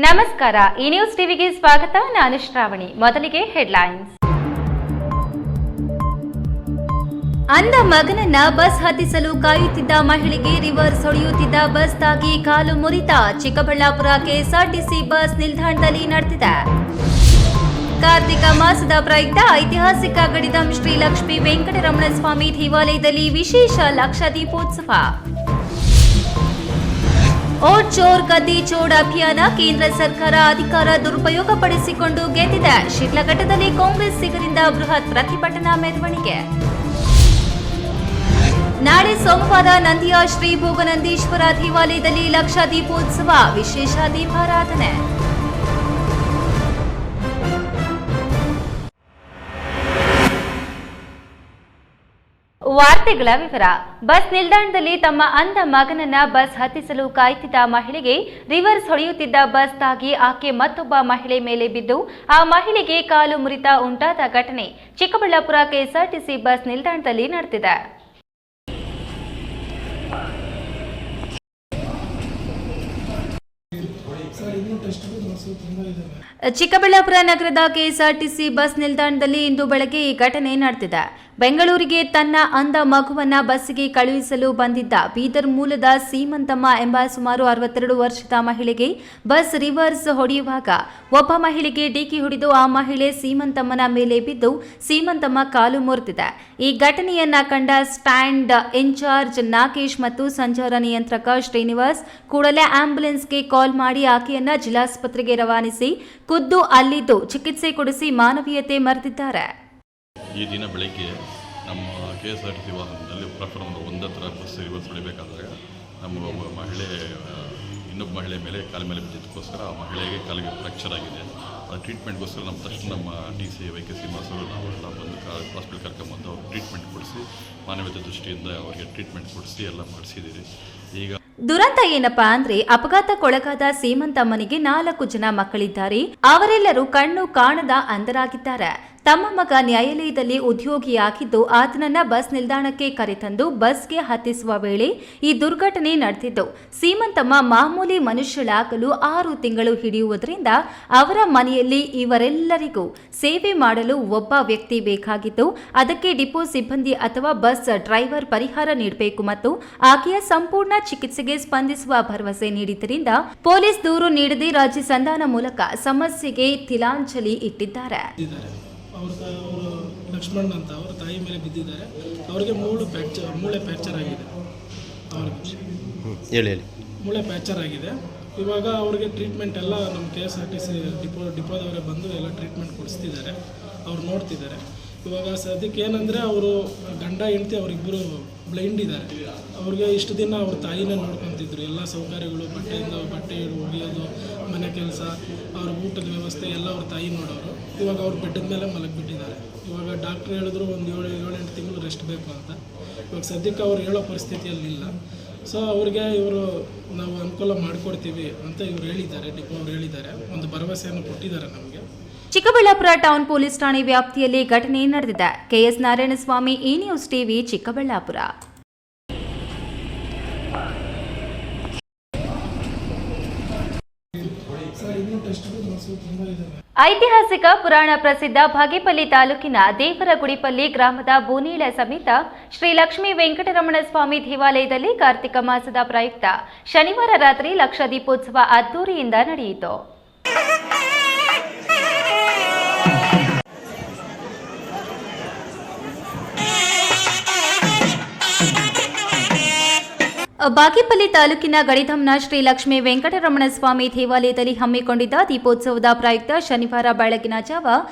ನಮಸ್ಕಾರ, ಈ ನ್ಯೂಸ್ ಟಿವಿಗೆ ಸ್ವಾಗತ. ನಾನು ಶ್ರಾವಣಿ. ಮೊದಲಿಗೆ ಹೆಡ್ಲೈನ್ಸ್. ಅಂಧ ಮಗನನ್ನ ಬಸ್ ಹತ್ತಿಸಲು ಕಾಯುತ್ತಿದ್ದ ಮಹಿಳೆಗೆ ರಿವರ್ಸ್ ಹೊಡೆಯುತ್ತಿದ್ದ ಬಸ್ ತಾಗಿ ಕಾಲು ಮುರಿತ. ಚಿಕ್ಕಬಳ್ಳಾಪುರ ಕೆಎಸ್ಆರ್ಟಿಸಿ ಬಸ್ ನಿಲ್ದಾಣದಲ್ಲಿ ನಡೆದಿದೆ. ಕಾರ್ತಿಕ ಮಾಸದ ಪ್ರಯುಕ್ತ ಐತಿಹಾಸಿಕ ಗಡಿಧಂ ಶ್ರೀ ಲಕ್ಷ್ಮೀ ವೆಂಕಟರಮಣ ಸ್ವಾಮಿ ದೇವಾಲಯದಲ್ಲಿ ವಿಶೇಷ ಲಕ್ಷ ದೀಪೋತ್ಸವ. ಓಟ್ ಚೋರ್ ಗದ್ದಿ ಚೋಡ್ ಅಭಿಯಾನ, ಕೇಂದ್ರ ಸರ್ಕಾರ ಅಧಿಕಾರ ದುರುಪಯೋಗ ಪಡಿಸಿಕೊಂಡು ಗೆದ್ದಿದೆ. ಶಿಡ್ಲಘಟ್ಟದಲ್ಲಿ ಕಾಂಗ್ರೆಸ್ ಸಿಗರಿಂದ ಬೃಹತ್ ಪ್ರತಿಭಟನಾ ಮೆರವಣಿಗೆ. ನಾಳೆ ಸೋಮವಾರ ನಂದಿಯ ಶ್ರೀ ಭೋಗನಂದೀಶ್ವರ ದೇವಾಲಯದಲ್ಲಿ ಲಕ್ಷ ದೀಪೋತ್ಸವ, ವಿಶೇಷ ದೀಪಾರಾಧನೆ. ವಾರ್ತೆಗಳ ವಿವರ. ಬಸ್ ನಿಲ್ದಾಣದಲ್ಲಿ ತಮ್ಮ ಅಂಧ ಮಗನನ್ನ ಬಸ್ ಹತ್ತಿಸಲು ಕಾಯ್ತಿದ್ದ ಮಹಿಳೆಗೆ ರಿವರ್ಸ್ ಹೊಡೆಯುತ್ತಿದ್ದ ಬಸ್ ತಾಗಿ ಆಕೆ ಮತ್ತೊಬ್ಬ ಮಹಿಳೆ ಮೇಲೆ ಬಿದ್ದು ಆ ಮಹಿಳೆಗೆ ಕಾಲು ಮುರಿತ ಉಂಟಾದ ಘಟನೆ ಚಿಕ್ಕಬಳ್ಳಾಪುರ ಕೆಎಸ್ಆರ್ಟಿಸಿ ಬಸ್ ನಿಲ್ದಾಣದಲ್ಲಿ ನಡೆದಿದೆ. ಚಿಕ್ಕಬಳ್ಳಾಪುರ ನಗರದ ಕೆಎಸ್ಆರ್ಟಿಸಿ ಬಸ್ ನಿಲ್ದಾಣದಲ್ಲಿ ಇಂದು ಬೆಳಗ್ಗೆ ಈ ಘಟನೆ ನಡೆದಿದೆ. ಬೆಂಗಳೂರಿಗೆ ತನ್ನ ಅಂಧ ಮಗುವನ್ನ ಬಸ್ಸಿಗೆ ಕಳುಹಿಸಲು ಬಂದಿದ್ದ ಬೀದರ್ ಮೂಲದ ಸೀಮಂತಮ್ಮ ಎಂಬ ಸುಮಾರು 62 ವರ್ಷದ ಮಹಿಳೆಗೆ ಬಸ್ ರಿವರ್ಸ್ ಹೊಡೆಯುವಾಗ ಒಬ್ಬ ಮಹಿಳೆಗೆ ಡಿಕ್ಕಿ ಹೊಡೆದು ಆ ಮಹಿಳೆ ಸೀಮಂತಮ್ಮನ ಮೇಲೆ ಬಿದ್ದು ಸೀಮಂತಮ್ಮ ಕಾಲು ಮುರಿದಿದೆ. ಈ ಘಟನೆಯನ್ನ ಕಂಡ ಸ್ಟ್ಯಾಂಡ್ ಇನ್ಚಾರ್ಜ್ ನಾಗೇಶ್ ಮತ್ತು ಸಂಚಾರ ನಿಯಂತ್ರಕ ಶ್ರೀನಿವಾಸ್ ಕೂಡಲೇ ಆಂಬ್ಯುಲೆನ್ಸ್ಗೆ ಕಾಲ್ ಮಾಡಿ ಆಕೆಯನ್ನ ಜಿಲ್ಲಾಸ್ಪತ್ರೆಗೆ ರವಾನಿಸಿ ಖುದ್ದು ಅಲ್ಲಿದ್ದು ಚಿಕಿತ್ಸೆ ಕೊಡಿಸಿ ಮಾನವೀಯತೆ ಮೆರೆದಿದ್ದಾರೆ. ಈ ದಿನ ಬೆಳಗ್ಗೆ ನಮ್ಮ ಕೆಎಸ್ಆರ್ಟಿಸಿ ವಾಹನದಲ್ಲಿ ಪ್ಲಾಟ್ಫಾರ್ಮ್ 1 ಹತ್ರ ಬಸ್ ರಿವರ್ಸ್ ಹೊಡಿಬೇಕಾದಾಗ ನಮ್ಮ ಒಬ್ಬ ಮಹಿಳೆ ಇನ್ನೊಬ್ಬ ಮಹಿಳೆ ಮೇಲೆ ಕಾಲ ಮೇಲೆ ಬಿದ್ದಿದ್ದಕ್ಕೋಸ್ಕರ ಆ ಮಹಿಳೆಗೆ ಕಾಲಿಗೆ ಫ್ರ್ಯಾಕ್ಚರ್ ಆಗಿದೆ. ಆ ಟ್ರೀಟ್ಮೆಂಟ್ಗೋಸ್ಕರ ನಮ್ಮ ತಕ್ಷಣ ನಮ್ಮ TC ವೈಕೆ ಶ್ರೀನಿವಾಸರು ನಾವೆಲ್ಲ ಬಂದು ಹಾಸ್ಪಿಟಲ್ ಕರ್ಕೊಂಬಂದು ಅವ್ರಿಗೆ ಟ್ರೀಟ್ಮೆಂಟ್ ಕೊಡಿಸಿ ಮಾನವೀಯತೆ ದೃಷ್ಟಿಯಿಂದ ಅವರಿಗೆ ಟ್ರೀಟ್ಮೆಂಟ್ ಕೊಡಿಸಿ ಎಲ್ಲ ಮಾಡಿಸಿದ್ದೀರಿ. ಈಗ ದುರಂತ ಏನಪ್ಪಾ ಅಂದ್ರೆ ಅಪಘಾತಕ್ಕೊಳಗಾದ ಸೀಮಂತಮ್ಮನಿಗೆ 4 ಜನ ಮಕ್ಕಳಿದ್ದಾರೆ. ಅವರೆಲ್ಲರೂ ಕಣ್ಣು ಕಾಣದ ಅಂಧರಾಗಿದ್ದಾರೆ. ತಮ್ಮ ಮಗ ನ್ಯಾಯಾಲಯದಲ್ಲಿ ಉದ್ಯೋಗಿಯಾಗಿದ್ದು ಆತನನ್ನ ಬಸ್ ನಿಲ್ದಾಣಕ್ಕೆ ಕರೆತಂದು ಬಸ್ಗೆ ಹತ್ತಿಸುವ ವೇಳೆ ಈ ದುರ್ಘಟನೆ ನಡೆದಿದ್ದು. ಸೀಮಂತಮ್ಮ ಮಾಮೂಲಿ ಮನುಷ್ಯಳಾಗಲು 6 ತಿಂಗಳು ಹಿಡಿಯುವುದರಿಂದ ಅವರ ಮನೆಯಲ್ಲಿ ಇವರೆಲ್ಲರಿಗೂ ಸೇವೆ ಮಾಡಲು ಒಬ್ಬ ವ್ಯಕ್ತಿ ಬೇಕಾಗಿದ್ದು ಅದಕ್ಕೆ ಡಿಪೋ ಸಿಬ್ಬಂದಿ ಅಥವಾ ಬಸ್ ಡ್ರೈವರ್ ಪರಿಹಾರ ನೀಡಬೇಕು ಮತ್ತು ಆಕೆಯ ಸಂಪೂರ್ಣ ಚಿಕಿತ್ಸೆಗೆ ಸ್ಪಂದಿಸುವ ಭರವಸೆ ನೀಡಿದ್ದರಿಂದ ಪೊಲೀಸ್ ದೂರು ನೀಡದೆ ರಾಜ್ಯ ಸಂಧಾನ ಮೂಲಕ ಸಮಸ್ಯೆಗೆ ತಿಲಾಂಜಲಿ ಇಟ್ಟಿದ್ದಾರೆ. ಅವರು ಲಕ್ಷ್ಮಣ್ ಅಂತ ಅವರ ತಾಯಿ ಮೇಲೆ ಬಿದ್ದಿದ್ದಾರೆ. ಅವರಿಗೆ ಮೂಳೆ ಫ್ರ್ಯಾಕ್ಚರ್ ಆಗಿದೆ. ಮೂಳೆ ಫ್ರ್ಯಾಕ್ಚರ್ ಆಗಿದೆ. ಇವಾಗ ಅವ್ರಿಗೆ ಟ್ರೀಟ್ಮೆಂಟ್ ಎಲ್ಲ ನಮ್ಮ KSRTC ಡಿಪೋದವರೇ ಬಂದು ಎಲ್ಲ ಟ್ರೀಟ್ಮೆಂಟ್ ಕೊಡಿಸ್ತಿದ್ದಾರೆ. ಅವ್ರು ನೋಡ್ತಿದ್ದಾರೆ. ಇವಾಗ ಸದ್ಯಕ್ಕೆ ಏನಂದರೆ ಅವರು ಗಂಡ ಹೆಂಡತಿ ಅವರಿಬ್ಬರು ಬ್ಲೈಂಡ್ ಇದ್ದಾರೆ. ಅವ್ರಿಗೆ ಇಷ್ಟು ದಿನ ಅವ್ರ ತಾಯಿನೇ ನೋಡ್ಕೊತಿದ್ರು. ಎಲ್ಲ ಸೌಕರ್ಯಗಳು ಬಟ್ಟೆ ಒಗೆಯೋದು, ಮನೆ ಕೆಲಸ, ಅವ್ರ ಊಟದ ವ್ಯವಸ್ಥೆ ಎಲ್ಲ ಅವ್ರ ತಾಯಿ ನೋಡೋರು. ಇವಾಗ ಅವ್ರು ಬೆಟ್ಟದ ಮೇಲೆ ಮಲಗಿಬಿಟ್ಟಿದ್ದಾರೆ. ಇವಾಗ ಡಾಕ್ಟ್ರ್ ಹೇಳಿದ್ರು ಒಂದು 7-8 ತಿಂಗಳು ರೆಸ್ಟ್ ಬೇಕು ಅಂತ. ಇವಾಗ ಸದ್ಯಕ್ಕೆ ಅವ್ರು ಹೇಳೋ ಪರಿಸ್ಥಿತಿಯಲ್ಲಿಲ್ಲ. ಸೊ ಅವ್ರಿಗೆ ಇವರು ನಾವು ಅನುಕೂಲ ಮಾಡಿಕೊಡ್ತೀವಿ ಅಂತ ಇವ್ರು ಹೇಳಿದ್ದಾರೆ. ಡಿಪೋ ಅವ್ರು ಹೇಳಿದ್ದಾರೆ, ಒಂದು ಭರವಸೆಯನ್ನು ಕೊಟ್ಟಿದ್ದಾರೆ ನಮಗೆ. ಚಿಕ್ಕಬಳ್ಳಾಪುರ ಟೌನ್ ಪೊಲೀಸ್ ಠಾಣೆ ವ್ಯಾಪ್ತಿಯಲ್ಲಿ ಘಟನೆ ನಡೆದಿದೆ. KS ನಾರಾಯಣಸ್ವಾಮಿ, ಈ ನ್ಯೂಸ್ ಟಿವಿ, ಚಿಕ್ಕಬಳ್ಳಾಪುರ. ಐತಿಹಾಸಿಕ ಪುರಾಣ ಪ್ರಸಿದ್ಧ ಬಾಗೇಪಲ್ಲಿ ತಾಲೂಕಿನ ದೇವರಗುಡಿಪಲ್ಲಿ ಗ್ರಾಮದ ಬೋನೀಳ ಸಮೇತ ಶ್ರೀ ಲಕ್ಷ್ಮೀ ವೆಂಕಟರಮಣ ಸ್ವಾಮಿ ದೇವಾಲಯದಲ್ಲಿ ಕಾರ್ತಿಕ ಮಾಸದ ಪ್ರಯುಕ್ತ ಶನಿವಾರ ರಾತ್ರಿ ಲಕ್ಷ ದೀಪೋತ್ಸವ ಅದ್ದೂರಿಯಿಂದ ನಡೆಯಿತು. ಬಾಗೇಪಲ್ಲಿ ತಾಲೂಕಿನ ಗಡಿಧಂನ ಶ್ರೀ ಲಕ್ಷ್ಮೀ ವೆಂಕಟರಮಣ ಸ್ವಾಮಿ ದೇವಾಲಯದಲ್ಲಿ ಹಮ್ಮಿಕೊಂಡಿದ್ದ ದೀಪೋತ್ಸವದ ಪ್ರಯುಕ್ತ ಶನಿವಾರ ಬೆಳಗಿನ ಜಾವ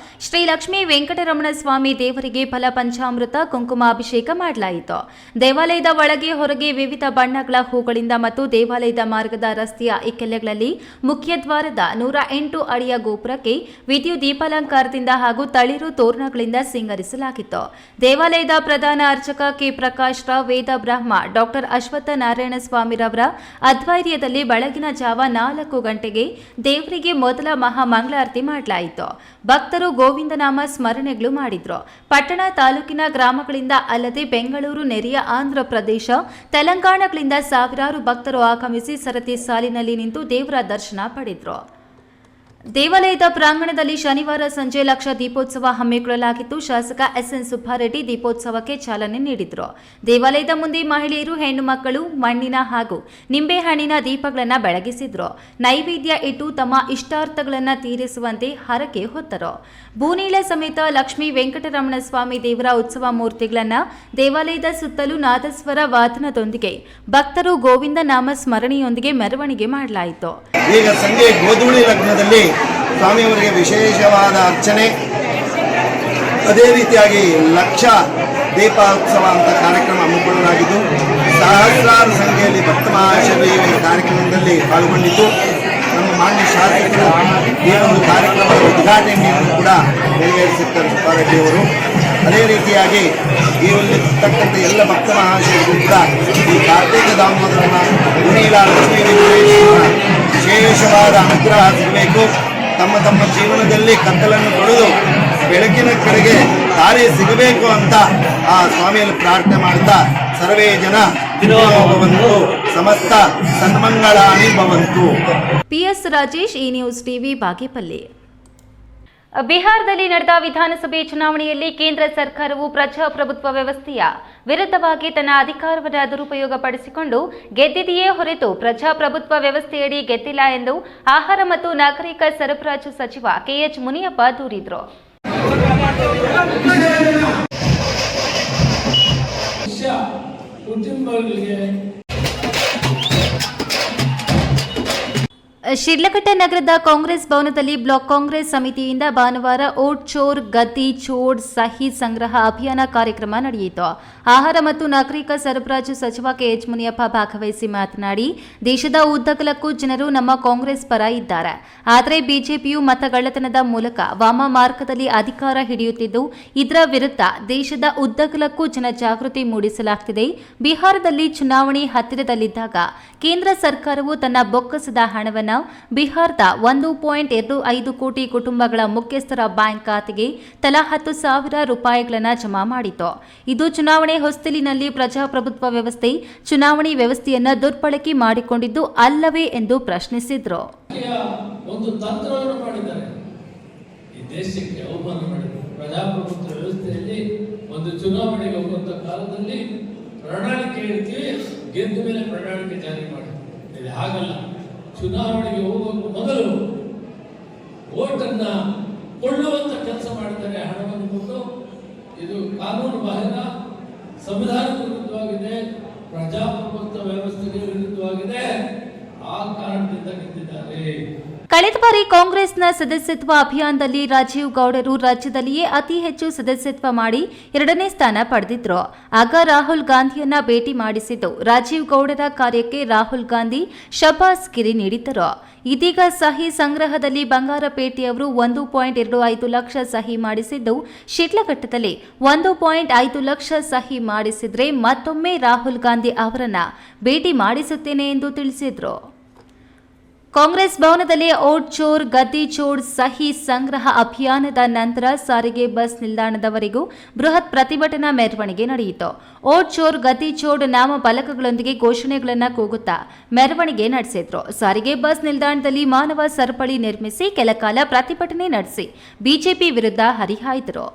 ಶ್ರೀ ಲಕ್ಷ್ಮೀ ವೆಂಕಟರಮಣ ಸ್ವಾಮಿ ದೇವರಿಗೆ ಫಲ ಪಂಚಾಮೃತ ಕುಂಕುಮಾಭಿಷೇಕ ಮಾಡಲಾಯಿತು. ದೇವಾಲಯದ ಒಳಗೆ ಹೊರಗೆ ವಿವಿಧ ಬಣ್ಣಗಳ ಹೂಗಳಿಂದ ಮತ್ತು ದೇವಾಲಯದ ಮಾರ್ಗದ ರಸ್ತೆಯ ಇಕ್ಕೆಲೆಗಳಲ್ಲಿ ಮುಖ್ಯ ದ್ವಾರದ 108 ಅಡಿಯ ಗೋಪುರಕ್ಕೆ ವಿದ್ಯುತ್ ದೀಪಾಲಂಕಾರದಿಂದ ಹಾಗೂ ತಳಿರು ತೋರಣಗಳಿಂದ ಸಿಂಗರಿಸಲಾಗಿತ್ತು. ದೇವಾಲಯದ ಪ್ರಧಾನ ಅರ್ಚಕ ಕೆ ಪ್ರಕಾಶ್ ರಾವ್, ವೇದ ಬ್ರಹ್ಮ ಡಾಕ್ಟರ್ ಅಶ್ವತ್ಥ ನಾರಾಯಣ ಸ್ವಾಮಿರವರ ಅಧ್ವೈರ್ಯದಲ್ಲಿ ಬೆಳಗಿನ ಜಾವ 4 ಗಂಟೆಗೆ ದೇವರಿಗೆ ಮೊದಲ ಮಹಾಮಂಗಳಾರತಿ ಮಾಡಲಾಯಿತು. ಭಕ್ತರು ಗೋವಿಂದನಾಮ ಸ್ಮರಣೆಗಳು ಮಾಡಿದ್ರು. ಪಟ್ಟಣ ತಾಲೂಕಿನ ಗ್ರಾಮಗಳಿಂದ ಅಲ್ಲದೆ ಬೆಂಗಳೂರು, ನೆರೆಯ ಆಂಧ್ರ ಪ್ರದೇಶ, ತೆಲಂಗಾಣಗಳಿಂದ ಸಾವಿರಾರು ಭಕ್ತರು ಆಗಮಿಸಿ ಸರತಿ ಸಾಲಿನಲ್ಲಿ ನಿಂತು ದೇವರ ದರ್ಶನ ಪಡೆದರು. ದೇವಾಲಯದ ಪ್ರಾಂಗಣದಲ್ಲಿ ಶನಿವಾರ ಸಂಜೆ ಲಕ್ಷ ದೀಪೋತ್ಸವ ಹಮ್ಮಿಕೊಳ್ಳಲಾಗಿತ್ತು. ಶಾಸಕ ಎಸ್ಎನ್ ಸುಬ್ಬಾರೆಡ್ಡಿ ದೀಪೋತ್ಸವಕ್ಕೆ ಚಾಲನೆ ನೀಡಿದರು. ದೇವಾಲಯದ ಮುಂದೆ ಮಹಿಳೆಯರು, ಹೆಣ್ಣು ಮಕ್ಕಳು ಮಣ್ಣಿನ ಹಾಗೂ ನಿಂಬೆಹಣ್ಣಿನ ದೀಪಗಳನ್ನು ಬೆಳಗಿಸಿದ್ರು. ನೈವೇದ್ಯ ಇಟ್ಟು ತಮ್ಮ ಇಷ್ಟಾರ್ಥಗಳನ್ನು ತೀರಿಸುವಂತೆ ಹರಕೆ ಹೊತ್ತರು. ಬೂನೀಳ ಸಮೇತ ಲಕ್ಷ್ಮೀ ವೆಂಕಟರಮಣ ಸ್ವಾಮಿ ದೇವರ ಉತ್ಸವ ಮೂರ್ತಿಗಳನ್ನು ದೇವಾಲಯದ ಸುತ್ತಲೂ ನಾದಸ್ವರ ವಾದನದೊಂದಿಗೆ ಭಕ್ತರು ಗೋವಿಂದ ನಾಮ ಸ್ಮರಣೆಯೊಂದಿಗೆ ಮೆರವಣಿಗೆ ಮಾಡಲಾಯಿತು. ಈಗ ಸಂಜೆ ಗೋಧೂಳಿ ಲಗ್ನದಲ್ಲಿ ಸ್ವಾಮಿಯವರಿಗೆ ವಿಶೇಷವಾದ ಅರ್ಚನೆ, ಅದೇ ರೀತಿಯಾಗಿ ಲಕ್ಷ ದೀಪೋತ್ಸವ ಅಂತ ಕಾರ್ಯಕ್ರಮ ಹಮ್ಮಿಕೊಳ್ಳಲಾಗಿದ್ದು ಸಹಸ್ರಾರು ಸಂಖ್ಯೆಯಲ್ಲಿ ಭಕ್ತ ಮಹಾಶಯರು ಈ ಕಾರ್ಯಕ್ರಮದಲ್ಲಿ ಪಾಲ್ಗೊಂಡಿದ್ದು ನಮ್ಮ ಮಾನ್ಯ ಶಾಸಕರು ಈ ಒಂದು ಕಾರ್ಯಕ್ರಮದ ಉದ್ಘಾಟನೆಯನ್ನು ಕೂಡ ನೆರವೇರಿಸಿದ್ದಾರೆ ಸುಬ್ಬಾರೆಡ್ಡಿಯವರು. ಅದೇ ರೀತಿಯಾಗಿ ಈ ಇರ್ತಕ್ಕಂಥ ಎಲ್ಲ ಭಕ್ತ ಮಹಾಶಯರಿಗೂ ಕೂಡ ಈ ಕಾರ್ತಿಕ ದಾಮೋದರನ ಗುಣೀಲ ಲಕ್ಷ್ಮೀ ವೆಂಕಟೇಶ್ವರ ವಿಶೇಷವಾದ ಅನುಗ್ರಹ ಸಿಗಬೇಕು. ತಮ್ಮ ತಮ್ಮ ಜೀವನದಲ್ಲಿ ಕತ್ತಲನ್ನು ತೊಳೆದು ಬೆಳಕಿನ ಕಡೆಗೆ ದಾರಿ ಸಿಗಬೇಕು ಅಂತ ಆ ಸ್ವಾಮಿಯಲ್ಲಿ ಪ್ರಾರ್ಥನೆ ಮಾಡ್ತಾ ಸರ್ವೇ ಜನ ಭವಂತು, ಸಮಸ್ತ ಸನ್ಮಂಗಳಾನಿ ಭವಂತು. ಪಿಎಸ್ ರಾಜೇಶ್, ಈ ನ್ಯೂಸ್ ಟಿವಿ, ಬಾಗೇಪಲ್ಲಿ. ಬಿಹಾರದಲ್ಲಿ ನಡೆದ ವಿಧಾನಸಭೆ ಚುನಾವಣೆಯಲ್ಲಿ ಕೇಂದ್ರ ಸರ್ಕಾರವು ಪ್ರಜಾಪ್ರಭುತ್ವ ವ್ಯವಸ್ಥೆಯ ವಿರುದ್ಧವಾಗಿ ತನ್ನ ಅಧಿಕಾರವನ್ನು ದುರುಪಯೋಗಪಡಿಸಿಕೊಂಡು ಗೆದ್ದಿದೆಯೇ ಹೊರತು ಪ್ರಜಾಪ್ರಭುತ್ವ ವ್ಯವಸ್ಥೆಯಡಿ ಗೆದ್ದಿಲ್ಲ ಎಂದು ಆಹಾರ ಮತ್ತು ನಾಗರಿಕ ಸರಬರಾಜು ಸಚಿವ ಕೆಎಚ್ ಮುನಿಯಪ್ಪ ದೂರಿದರು. ಶಿಡ್ಲಘಟ್ಟ ನಗರದ ಕಾಂಗ್ರೆಸ್ ಭವನದಲ್ಲಿ ಬ್ಲಾಕ್ ಕಾಂಗ್ರೆಸ್ ಸಮಿತಿಯಿಂದ ಭಾನುವಾರ ಓಟ್ ಚೋರ್ ಗದ್ದಿ ಚೋಡ್ ಸಹಿ ಸಂಗ್ರಹ ಅಭಿಯಾನ ಕಾರ್ಯಕ್ರಮ ನಡೆಯಿತು. ಆಹಾರ ಮತ್ತು ನಾಗರಿಕ ಸರಬರಾಜು ಸಚಿವ ಕೆಎಚ್ ಮುನಿಯಪ್ಪ ಭಾಗವಹಿಸಿ ಮಾತನಾಡಿ, ದೇಶದ ಉದ್ದಗಲಕ್ಕೂ ಜನರು ನಮ್ಮ ಕಾಂಗ್ರೆಸ್ ಪರ ಇದ್ದಾರೆ. ಆದರೆ ಬಿಜೆಪಿಯು ಮತಗಳ್ಳತನದ ಮೂಲಕ ವಾಮ ಮಾರ್ಗದಲ್ಲಿ ಅಧಿಕಾರ ಹಿಡಿಯುತ್ತಿದ್ದು, ಇದರ ವಿರುದ್ಧ ದೇಶದ ಉದ್ದಗಲಕ್ಕೂ ಜನಜಾಗೃತಿ ಮೂಡಿಸಲಾಗುತ್ತಿದೆ. ಬಿಹಾರದಲ್ಲಿ ಚುನಾವಣೆ ಹತ್ತಿರದಲ್ಲಿದ್ದಾಗ ಕೇಂದ್ರ ಸರ್ಕಾರವು ತನ್ನ ಬೊಕ್ಕಸದ ಹಣವನ್ನು ಬಿಹಾರದ 1.25 ಕೋಟಿ ಕುಟುಂಬಗಳ ಮುಖ್ಯಸ್ಥರ ಬ್ಯಾಂಕ್ ಖಾತೆಗೆ ತಲಾ 10,000 ರೂಪಾಯಿಗಳನ್ನು ಜಮಾ ಮಾಡಿತು. ಇದು ಚುನಾವಣೆ ಹೊಸ್ತಿಲಿನಲ್ಲಿ ಪ್ರಜಾಪ್ರಭುತ್ವ ವ್ಯವಸ್ಥೆ, ಚುನಾವಣೆ ವ್ಯವಸ್ಥೆಯನ್ನು ದುರ್ಬಳಕೆ ಮಾಡಿಕೊಂಡಿದ್ದು ಅಲ್ಲವೇ ಎಂದು ಪ್ರಶ್ನಿಸಿದರು. ಒಂದು ತಂತ್ರವನ್ನು ಮಾಡಿದ್ದಾರೆ. ಈ ದೇಶಕ್ಕೆ ಅವಮಾನ ಮಾಡಿದ್ದಾರೆ. ಪ್ರಜಾಪ್ರಭುತ್ವ ವ್ಯವಸ್ಥೆಯಲ್ಲಿ ಒಂದು ಚುನಾವಣೆಗೆ ಹೋಗುವಂತ ಕಾಲದಲ್ಲಿ ಪ್ರಣಾಳಿಕೆ ಇರ್ತೀವಿ, ಗೆದ್ದ ಮೇಲೆ ಪ್ರಣಾಳಿಕೆ ಜಾರಿ ಮಾಡಿ. ಇದು ಹಾಗಲ್ಲ. ಚುನಾವಣೆಗೆ ಹೋಗುವ ಮೊದಲು ಓಟನ್ನ ಕೊಳ್ಳುವಂತ ಕೆಲಸ ಮಾಡಿದ್ದಾರೆ. ಹಣವನ್ನು ಕೊಟ್ಟು ಇದು ಕಾನೂನು ಬಾಹಿರ, ಸಂವಿಧಾನದ ವಿರುದ್ಧವಾಗಿದೆ, ಪ್ರಜಾಪ್ರಭುತ್ವ ವ್ಯವಸ್ಥೆಗೆ ವಿರುದ್ಧವಾಗಿದೆ. ಆ ಕಾರಣದಿಂದ ಗೆದ್ದಿದ್ದಾರೆ. ಕಳೆದ ಬಾರಿ ಕಾಂಗ್ರೆಸ್ನ ಸದಸ್ಯತ್ವ ಅಭಿಯಾನದಲ್ಲಿ ರಾಜೀವ್ ಗೌಡರು ರಾಜ್ಯದಲ್ಲಿಯೇ ಅತಿ ಹೆಚ್ಚು ಸದಸ್ಯತ್ವ ಮಾಡಿ 2ನೇ ಸ್ಥಾನ ಪಡೆದಿದ್ರು. ಆಗ ರಾಹುಲ್ ಗಾಂಧಿಯನ್ನ ಭೇಟಿ ಮಾಡಿಸಿದ್ದು ರಾಜೀವ್ ಗೌಡರ ಕಾರ್ಯಕ್ಕೆ ರಾಹುಲ್ ಗಾಂಧಿ ಶಬಾಸ್ಗಿರಿ ನೀಡಿದ್ದರು. ಇದೀಗ ಸಹಿ ಸಂಗ್ರಹದಲ್ಲಿ ಬಂಗಾರಪೇಟೆಯವರು 1.25 ಲಕ್ಷ ಸಹಿ ಮಾಡಿಸಿದ್ದು, ಶಿಡ್ಲಘಟ್ಟದಲ್ಲಿ 1.5 ಲಕ್ಷ ಸಹಿ ಮಾಡಿಸಿದ್ರೆ ಮತ್ತೊಮ್ಮೆ ರಾಹುಲ್ ಗಾಂಧಿ ಅವರನ್ನ ಭೇಟಿ ಮಾಡಿಸುತ್ತೇನೆ ಎಂದು ತಿಳಿಸಿದ್ರು. ಕಾಂಗ್ರೆಸ್ ಭವನದಲ್ಲಿ ಓಟ್ ಚೋರ್ ಗದ್ದಿ ಚೋಡ್ ಸಹಿ ಸಂಗ್ರಹ ಅಭಿಯಾನದ ನಂತರ ಸಾರಿಗೆ ಬಸ್ ನಿಲ್ದಾಣದವರೆಗೂ ಬೃಹತ್ ಪ್ರತಿಭಟನಾ ಮೆರವಣಿಗೆ ನಡೆಯಿತು. ಓಟ್ ಚೋರ್ ಗದ್ದಿ ಚೋಡ್ ನಾಮ ಫಲಕಗಳೊಂದಿಗೆ ಘೋಷಣೆಗಳನ್ನು ಕೂಗುತ್ತಾ ಮೆರವಣಿಗೆ ನಡೆಸಿದ್ರು. ಸಾರಿಗೆ ಬಸ್ ನಿಲ್ದಾಣದಲ್ಲಿ ಮಾನವ ಸರಪಳಿ ನಿರ್ಮಿಸಿ ಕೆಲಕಾಲ ಪ್ರತಿಭಟನೆ ನಡೆಸಿ ಬಿಜೆಪಿ ವಿರುದ್ಧ ಹರಿಹಾಯ್ದರು.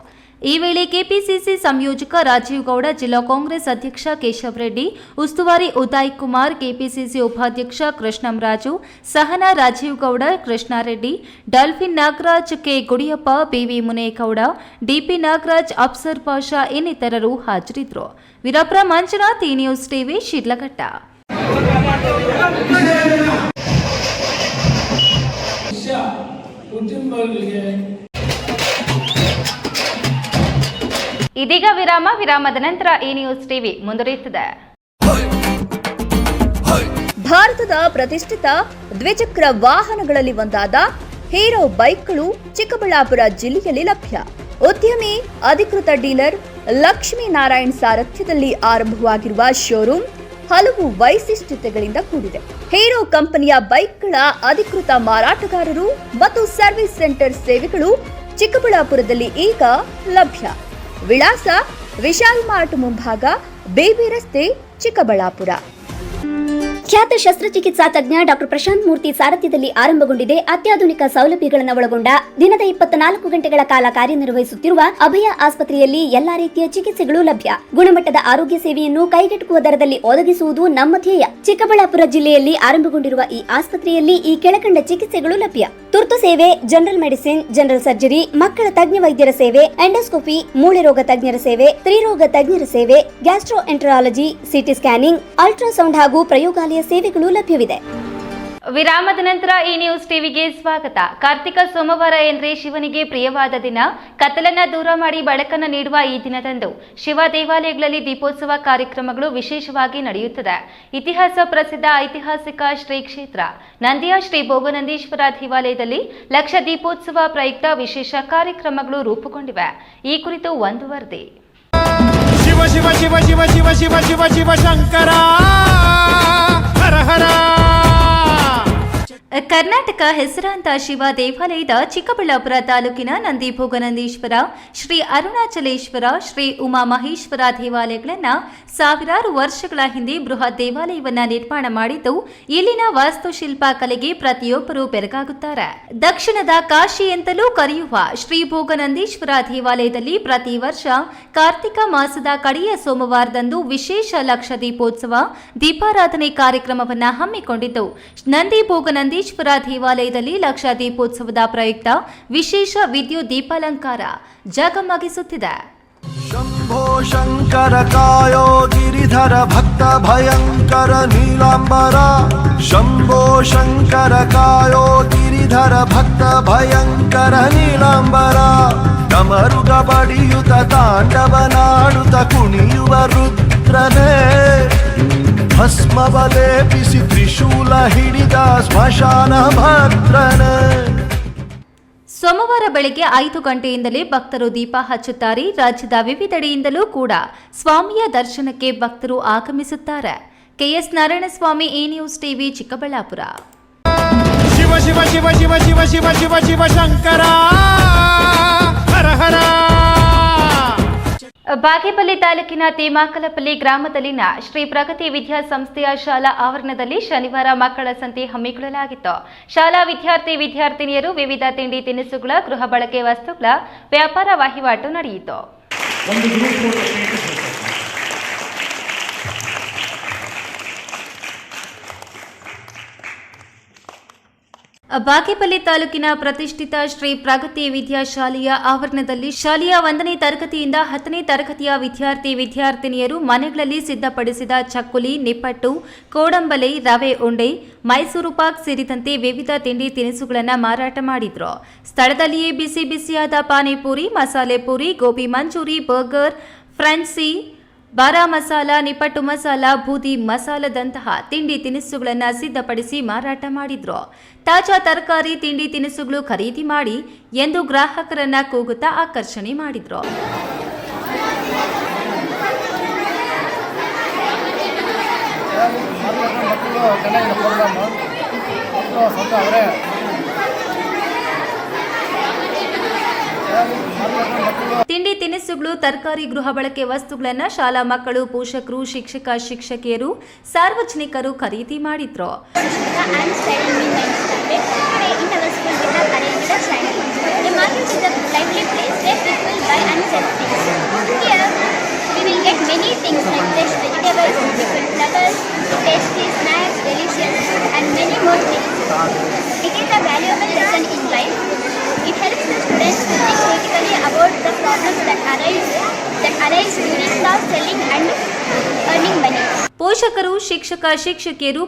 ಈ ವೇಳೆ ಕೆಪಿಸಿಸಿ ಸಂಯೋಜಕ ರಾಜೀವ್ ಗೌಡ, ಜಿಲ್ಲಾ ಕಾಂಗ್ರೆಸ್ ಅಧ್ಯಕ್ಷ ಕೇಶವ್ ರೆಡ್ಡಿ, ಉಸ್ತುವಾರಿ ಉದಯ್ ಕುಮಾರ್, ಕೆಪಿಸಿಸಿ ಉಪಾಧ್ಯಕ್ಷ Krishnamraju, Sahana Rajeev Gowda, Krishnareddy, dolphin Nagaraj, K Gudiyappa, BV Munegowda, DP Nagaraj, Afsar Pasha ಇನ್ನಿತರರು ಹಾಜರಿದ್ದರು. ವೀರಪ್ಪ ಮಂಜುನಾಥ್, ಈ ನ್ಯೂಸ್ ಟಿವಿ, ಶಿಡ್ಲಘಟ್ಟ. ಇದೀಗ ವಿರಾಮದ ನಂತರ ಈ ನ್ಯೂಸ್ ಟಿವಿ ಮುಂದುವರಿಯುತ್ತದೆ. ಭಾರತದ ಪ್ರತಿಷ್ಠಿತ ದ್ವಿಚಕ್ರ ವಾಹನಗಳಲ್ಲಿ ಒಂದಾದ ಹೀರೋ ಬೈಕ್ಗಳು ಚಿಕ್ಕಬಳ್ಳಾಪುರ ಜಿಲ್ಲೆಯಲ್ಲಿ ಲಭ್ಯ. ಉದ್ಯಮಿ ಅಧಿಕೃತ ಡೀಲರ್ ಲಕ್ಷ್ಮೀನಾರಾಯಣ್ ಸಾರಥ್ಯದಲ್ಲಿ ಆರಂಭವಾಗಿರುವ ಶೋರೂಮ್ ಹಲವು ವೈಶಿಷ್ಟ್ಯತೆಗಳಿಂದ ಕೂಡಿದೆ. ಹೀರೋ ಕಂಪನಿಯ ಬೈಕ್ಗಳ ಅಧಿಕೃತ ಮಾರಾಟಗಾರರು ಮತ್ತು ಸರ್ವಿಸ್ ಸೆಂಟರ್ ಸೇವೆಗಳು ಚಿಕ್ಕಬಳ್ಳಾಪುರದಲ್ಲಿ ಈಗ ಲಭ್ಯ. ವಿಳಾಸ ವಿಶಾಲ್ ಮಾರ್ಟ್ ಮುಂಭಾಗ, ಬೇಬಿ ರಸ್ತೆ, ಚಿಕ್ಕಬಳ್ಳಾಪುರ. ಖ್ಯಾತ ಶಸ್ತ್ರಚಿಕಿತ್ಸಾ ತಜ್ಞ ಡಾಕ್ಟರ್ ಪ್ರಶಾಂತ್ ಮೂರ್ತಿ ಸಾರಥ್ಯದಲ್ಲಿ ಆರಂಭಗೊಂಡಿದೆ ಅತ್ಯಾಧುನಿಕ ಸೌಲಭ್ಯಗಳನ್ನು ಒಳಗೊಂಡ ದಿನದ 24 ಗಂಟೆಗಳ ಕಾಲ ಕಾರ್ಯನಿರ್ವಹಿಸುತ್ತಿರುವ ಅಭಯ ಆಸ್ಪತ್ರೆಯಲ್ಲಿ ಎಲ್ಲಾ ರೀತಿಯ ಚಿಕಿತ್ಸೆಗಳು ಲಭ್ಯ. ಗುಣಮಟ್ಟದ ಆರೋಗ್ಯ ಸೇವೆಯನ್ನು ಕೈಗೆಟುಕುವ ದರದಲ್ಲಿ ಒದಗಿಸುವುದು ನಮ್ಮ ಧ್ಯೇಯ. ಚಿಕ್ಕಬಳ್ಳಾಪುರ ಜಿಲ್ಲೆಯಲ್ಲಿ ಆರಂಭಗೊಂಡಿರುವ ಈ ಆಸ್ಪತ್ರೆಯಲ್ಲಿ ಈ ಕೆಳಕಂಡ ಚಿಕಿತ್ಸೆಗಳು ಲಭ್ಯ: ತುರ್ತು ಸೇವೆ, ಜನರಲ್ ಮೆಡಿಸಿನ್, ಜನರಲ್ ಸರ್ಜರಿ, ಮಕ್ಕಳ ತಜ್ಞ ವೈದ್ಯರ ಸೇವೆ, ಎಂಡೋಸ್ಕೋಪಿ, ಮೂಳೆ ರೋಗ ತಜ್ಞರ ಸೇವೆ, ಸ್ತ್ರೀರೋಗ ತಜ್ಞರ ಸೇವೆ, gastro enterology, CT scanning, ultrasound ಹಾಗೂ ಪ್ರಯೋಗಾಲಯ ಸೇವೆಗಳು ಲಭ್ಯವಿದೆ. ವಿರಾಮದ ನಂತರ ಈ ನ್ಯೂಸ್ ಟಿವಿಗೆ ಸ್ವಾಗತ. ಕಾರ್ತಿಕ ಸೋಮವಾರ ಎಂದರೆ ಶಿವನಿಗೆ ಪ್ರಿಯವಾದ ದಿನ. ಕತ್ತಲನ್ನ ದೂರ ಮಾಡಿ ಬೆಳಕನ್ನು ನೀಡುವ ಈ ದಿನದಂದು ಶಿವ ದೇವಾಲಯಗಳಲ್ಲಿ ದೀಪೋತ್ಸವ ಕಾರ್ಯಕ್ರಮಗಳು ವಿಶೇಷವಾಗಿ ನಡೆಯುತ್ತದೆ. ಇತಿಹಾಸ ಪ್ರಸಿದ್ಧ ಐತಿಹಾಸಿಕ ಶ್ರೀ ಕ್ಷೇತ್ರ ನಂದಿಯ ಶ್ರೀ ಭೋಗನಂದೀಶ್ವರ ದೇವಾಲಯದಲ್ಲಿ ಲಕ್ಷ ದೀಪೋತ್ಸವ ಪ್ರಯುಕ್ತ ವಿಶೇಷ ಕಾರ್ಯಕ್ರಮಗಳು ರೂಪುಗೊಂಡಿವೆ. ಈ ಕುರಿತು ಒಂದು ವರದಿ. ಶಿವ ಶಿವ ಶಿವ ಶಿವ ಶಿವ ಶಿವ ಶಿವ ಶಿವ ಶಂಕರ ಹರ ಹರ. ಕರ್ನಾಟಕ ಹೆಸರಾಂತ ಶಿವ ದೇವಾಲಯದ ಚಿಕ್ಕಬಳ್ಳಾಪುರ ತಾಲೂಕಿನ ನಂದಿ ಭೋಗನಂದೀಶ್ವರ, ಶ್ರೀ ಅರುಣಾಚಲೇಶ್ವರ, ಶ್ರೀ ಉಮಾ ಮಹೇಶ್ವರ ದೇವಾಲಯಗಳನ್ನು ಸಾವಿರಾರು ವರ್ಷಗಳ ಹಿಂದೆ ಬೃಹತ್ ದೇವಾಲಯವನ್ನ ನಿರ್ಮಾಣ ಮಾಡಿದ್ದು, ಇಲ್ಲಿನ ವಾಸ್ತುಶಿಲ್ಪ ಕಲೆಗೆ ಪ್ರತಿಯೊಬ್ಬರು ಬೆರಗಾಗುತ್ತಾರೆ. ದಕ್ಷಿಣದ ಕಾಶಿ ಎಂತಲೂ ಕರೆಯುವ ಶ್ರೀ ಭೋಗನಂದೀಶ್ವರ ದೇವಾಲಯದಲ್ಲಿ ಪ್ರತಿ ವರ್ಷ ಕಾರ್ತಿಕ ಮಾಸದ ಕಡೆಯ ಸೋಮವಾರದಂದು ವಿಶೇಷ ಲಕ್ಷ ದೀಪೋತ್ಸವ ದೀಪಾರಾಧನೆ ಕಾರ್ಯಕ್ರಮವನ್ನು ಹಮ್ಮಿಕೊಂಡಿದ್ದು, ನಂದಿ ಭೋಗನಂದೀಶ್ವರ ದೇವಾಲಯದಲ್ಲಿ ಲಕ್ಷ ದೀಪೋತ್ಸವದ ಪ್ರಯುಕ್ತ ವಿಶೇಷ ವಿದ್ಯುತ್ ದೀಪಾಲಂಕಾರ ಜಗಮಗಿಸುತ್ತಿದೆ. ಶಂಭೋ ಶಂಕರ ಕಾಯೋ ಗಿರಿಧರ ಭಕ್ತ ಭಯಂಕರ ನೀಲಾಂಬರ. ಶಂಭೋ ಶಂಕರ ಕಾಯೋ ಗಿರಿಧರ ಭಕ್ತ ಭಯಂಕರ ನೀಲಾಂಬರ. ಡಮರುಗ ಬಡಿಯುತ ತಾಂಡವನಾಡುತ್ತ ಕುಣಿಯುವ ರುದ್ರನೇ. ಭಸ್ಮವ ಲೇಪಿಸಿ ತ್ರಿಶೂಲ ಹಿಡಿದ ಸ್ಮಶಾನ ಭದ್ರನೇ. ಸೋಮವಾರ ಬೆಳಗ್ಗೆ 5 ಗಂಟೆಯಿಂದಲೇ ಭಕ್ತರು ದೀಪ ಹಚ್ಚುತ್ತಾರೆ. ರಾಜ್ಯದ ವಿವಿಧೆಡೆಯಿಂದಲೂ ಕೂಡ ಸ್ವಾಮಿಯ ದರ್ಶನಕ್ಕೆ ಭಕ್ತರು ಆಗಮಿಸುತ್ತಾರೆ. KS Narayanaswamy, A news TV, Chikkaballapur. Shiva Shiva Shiva Shiva Shiva Shiva Shiva Shiva Shankara Hara Hara. Bagepalli ತಾಲೂಕಿನ ತೇಮಾಕಲಪಲ್ಲಿ ಗ್ರಾಮದಲ್ಲಿನ ಶ್ರೀ ಪ್ರಗತಿ ವಿದ್ಯಾಸಂಸ್ಥೆಯ ಶಾಲಾ ಆವರಣದಲ್ಲಿ ಶನಿವಾರ ಮಕ್ಕಳ ಸಂತೆ ಹಮ್ಮಿಕೊಳ್ಳಲಾಗಿತ್ತು. ಶಾಲಾ ವಿದ್ಯಾರ್ಥಿನಿಯರು ವಿವಿಧ ತಿಂಡಿ ತಿನಿಸುಗಳ, ಗೃಹ ಬಳಕೆ ವಸ್ತುಗಳ ವ್ಯಾಪಾರ ವಹಿವಾಟು ನಡೆಯಿತು. ಬಾಗೇಪಲ್ಲಿ ತಾಲೂಕಿನ ಪ್ರತಿಷ್ಠಿತ ಶ್ರೀ ಪ್ರಗತಿ ವಿದ್ಯಾಶಾಲೆಯ ಆವರಣದಲ್ಲಿ ಶಾಲೆಯ 1ನೇ ತರಗತಿಯಿಂದ 10ನೇ ತರಗತಿಯ ವಿದ್ಯಾರ್ಥಿನಿಯರು ಮನೆಗಳಲ್ಲಿ ಸಿದ್ಧಪಡಿಸಿದ ಚಕ್ಕುಲಿ, ನಿಪ್ಪಟ್ಟು, ಕೋಡಂಬಲೆ, ರವೆ ಉಂಡೆ, ಮೈಸೂರು ಪಾಕ್ ಸೇರಿದಂತೆ ವಿವಿಧ ತಿಂಡಿ ತಿನಿಸುಗಳನ್ನು ಮಾರಾಟ ಮಾಡಿದ್ರು. ಸ್ಥಳದಲ್ಲಿಯೇ ಬಿಸಿ ಬಿಸಿಯಾದ ಪಾನಿಪುರಿ, ಮಸಾಲೆ ಪೂರಿ, ಗೋಬಿ ಮಂಚೂರಿ, ಬರ್ಗರ್, ಫ್ರೆಂಚಿ, ಬಾರಾ ಮಸಾಲ, ನಿಪ್ಪಟ್ಟು ಮಸಾಲ, ಬೂದಿ ಮಸಾಲದಂತಹ ತಿಂಡಿ ತಿನಿಸುಗಳನ್ನು ಸಿದ್ಧಪಡಿಸಿ ಮಾರಾಟ ಮಾಡಿದ್ರು. ತಾಜಾ ತರಕಾರಿ, ತಿಂಡಿ ತಿನಿಸುಗಳು ಖರೀದಿ ಮಾಡಿ ಎಂದು ಗ್ರಾಹಕರನ್ನ ಕೂಗುತ್ತಾ ಆಕರ್ಷಣೆ ಮಾಡಿದ್ರು. ತಿಂಡಿ ತಿನಿಸುಗಳು, ತರಕಾರಿ, ಗೃಹ ಬಳಕೆ ವಸ್ತುಗಳನ್ನು ಶಾಲಾ ಮಕ್ಕಳು, ಪೋಷಕರು, ಶಿಕ್ಷಕಿಯರು, ಸಾರ್ವಜನಿಕರು ಖರೀದಿ ಮಾಡಿದ್ರು. It helps the students to think critically about the problems that arise during the selling and earning money. ಪೋಷಕರು, ಶಿಕ್ಷಕಿಯರು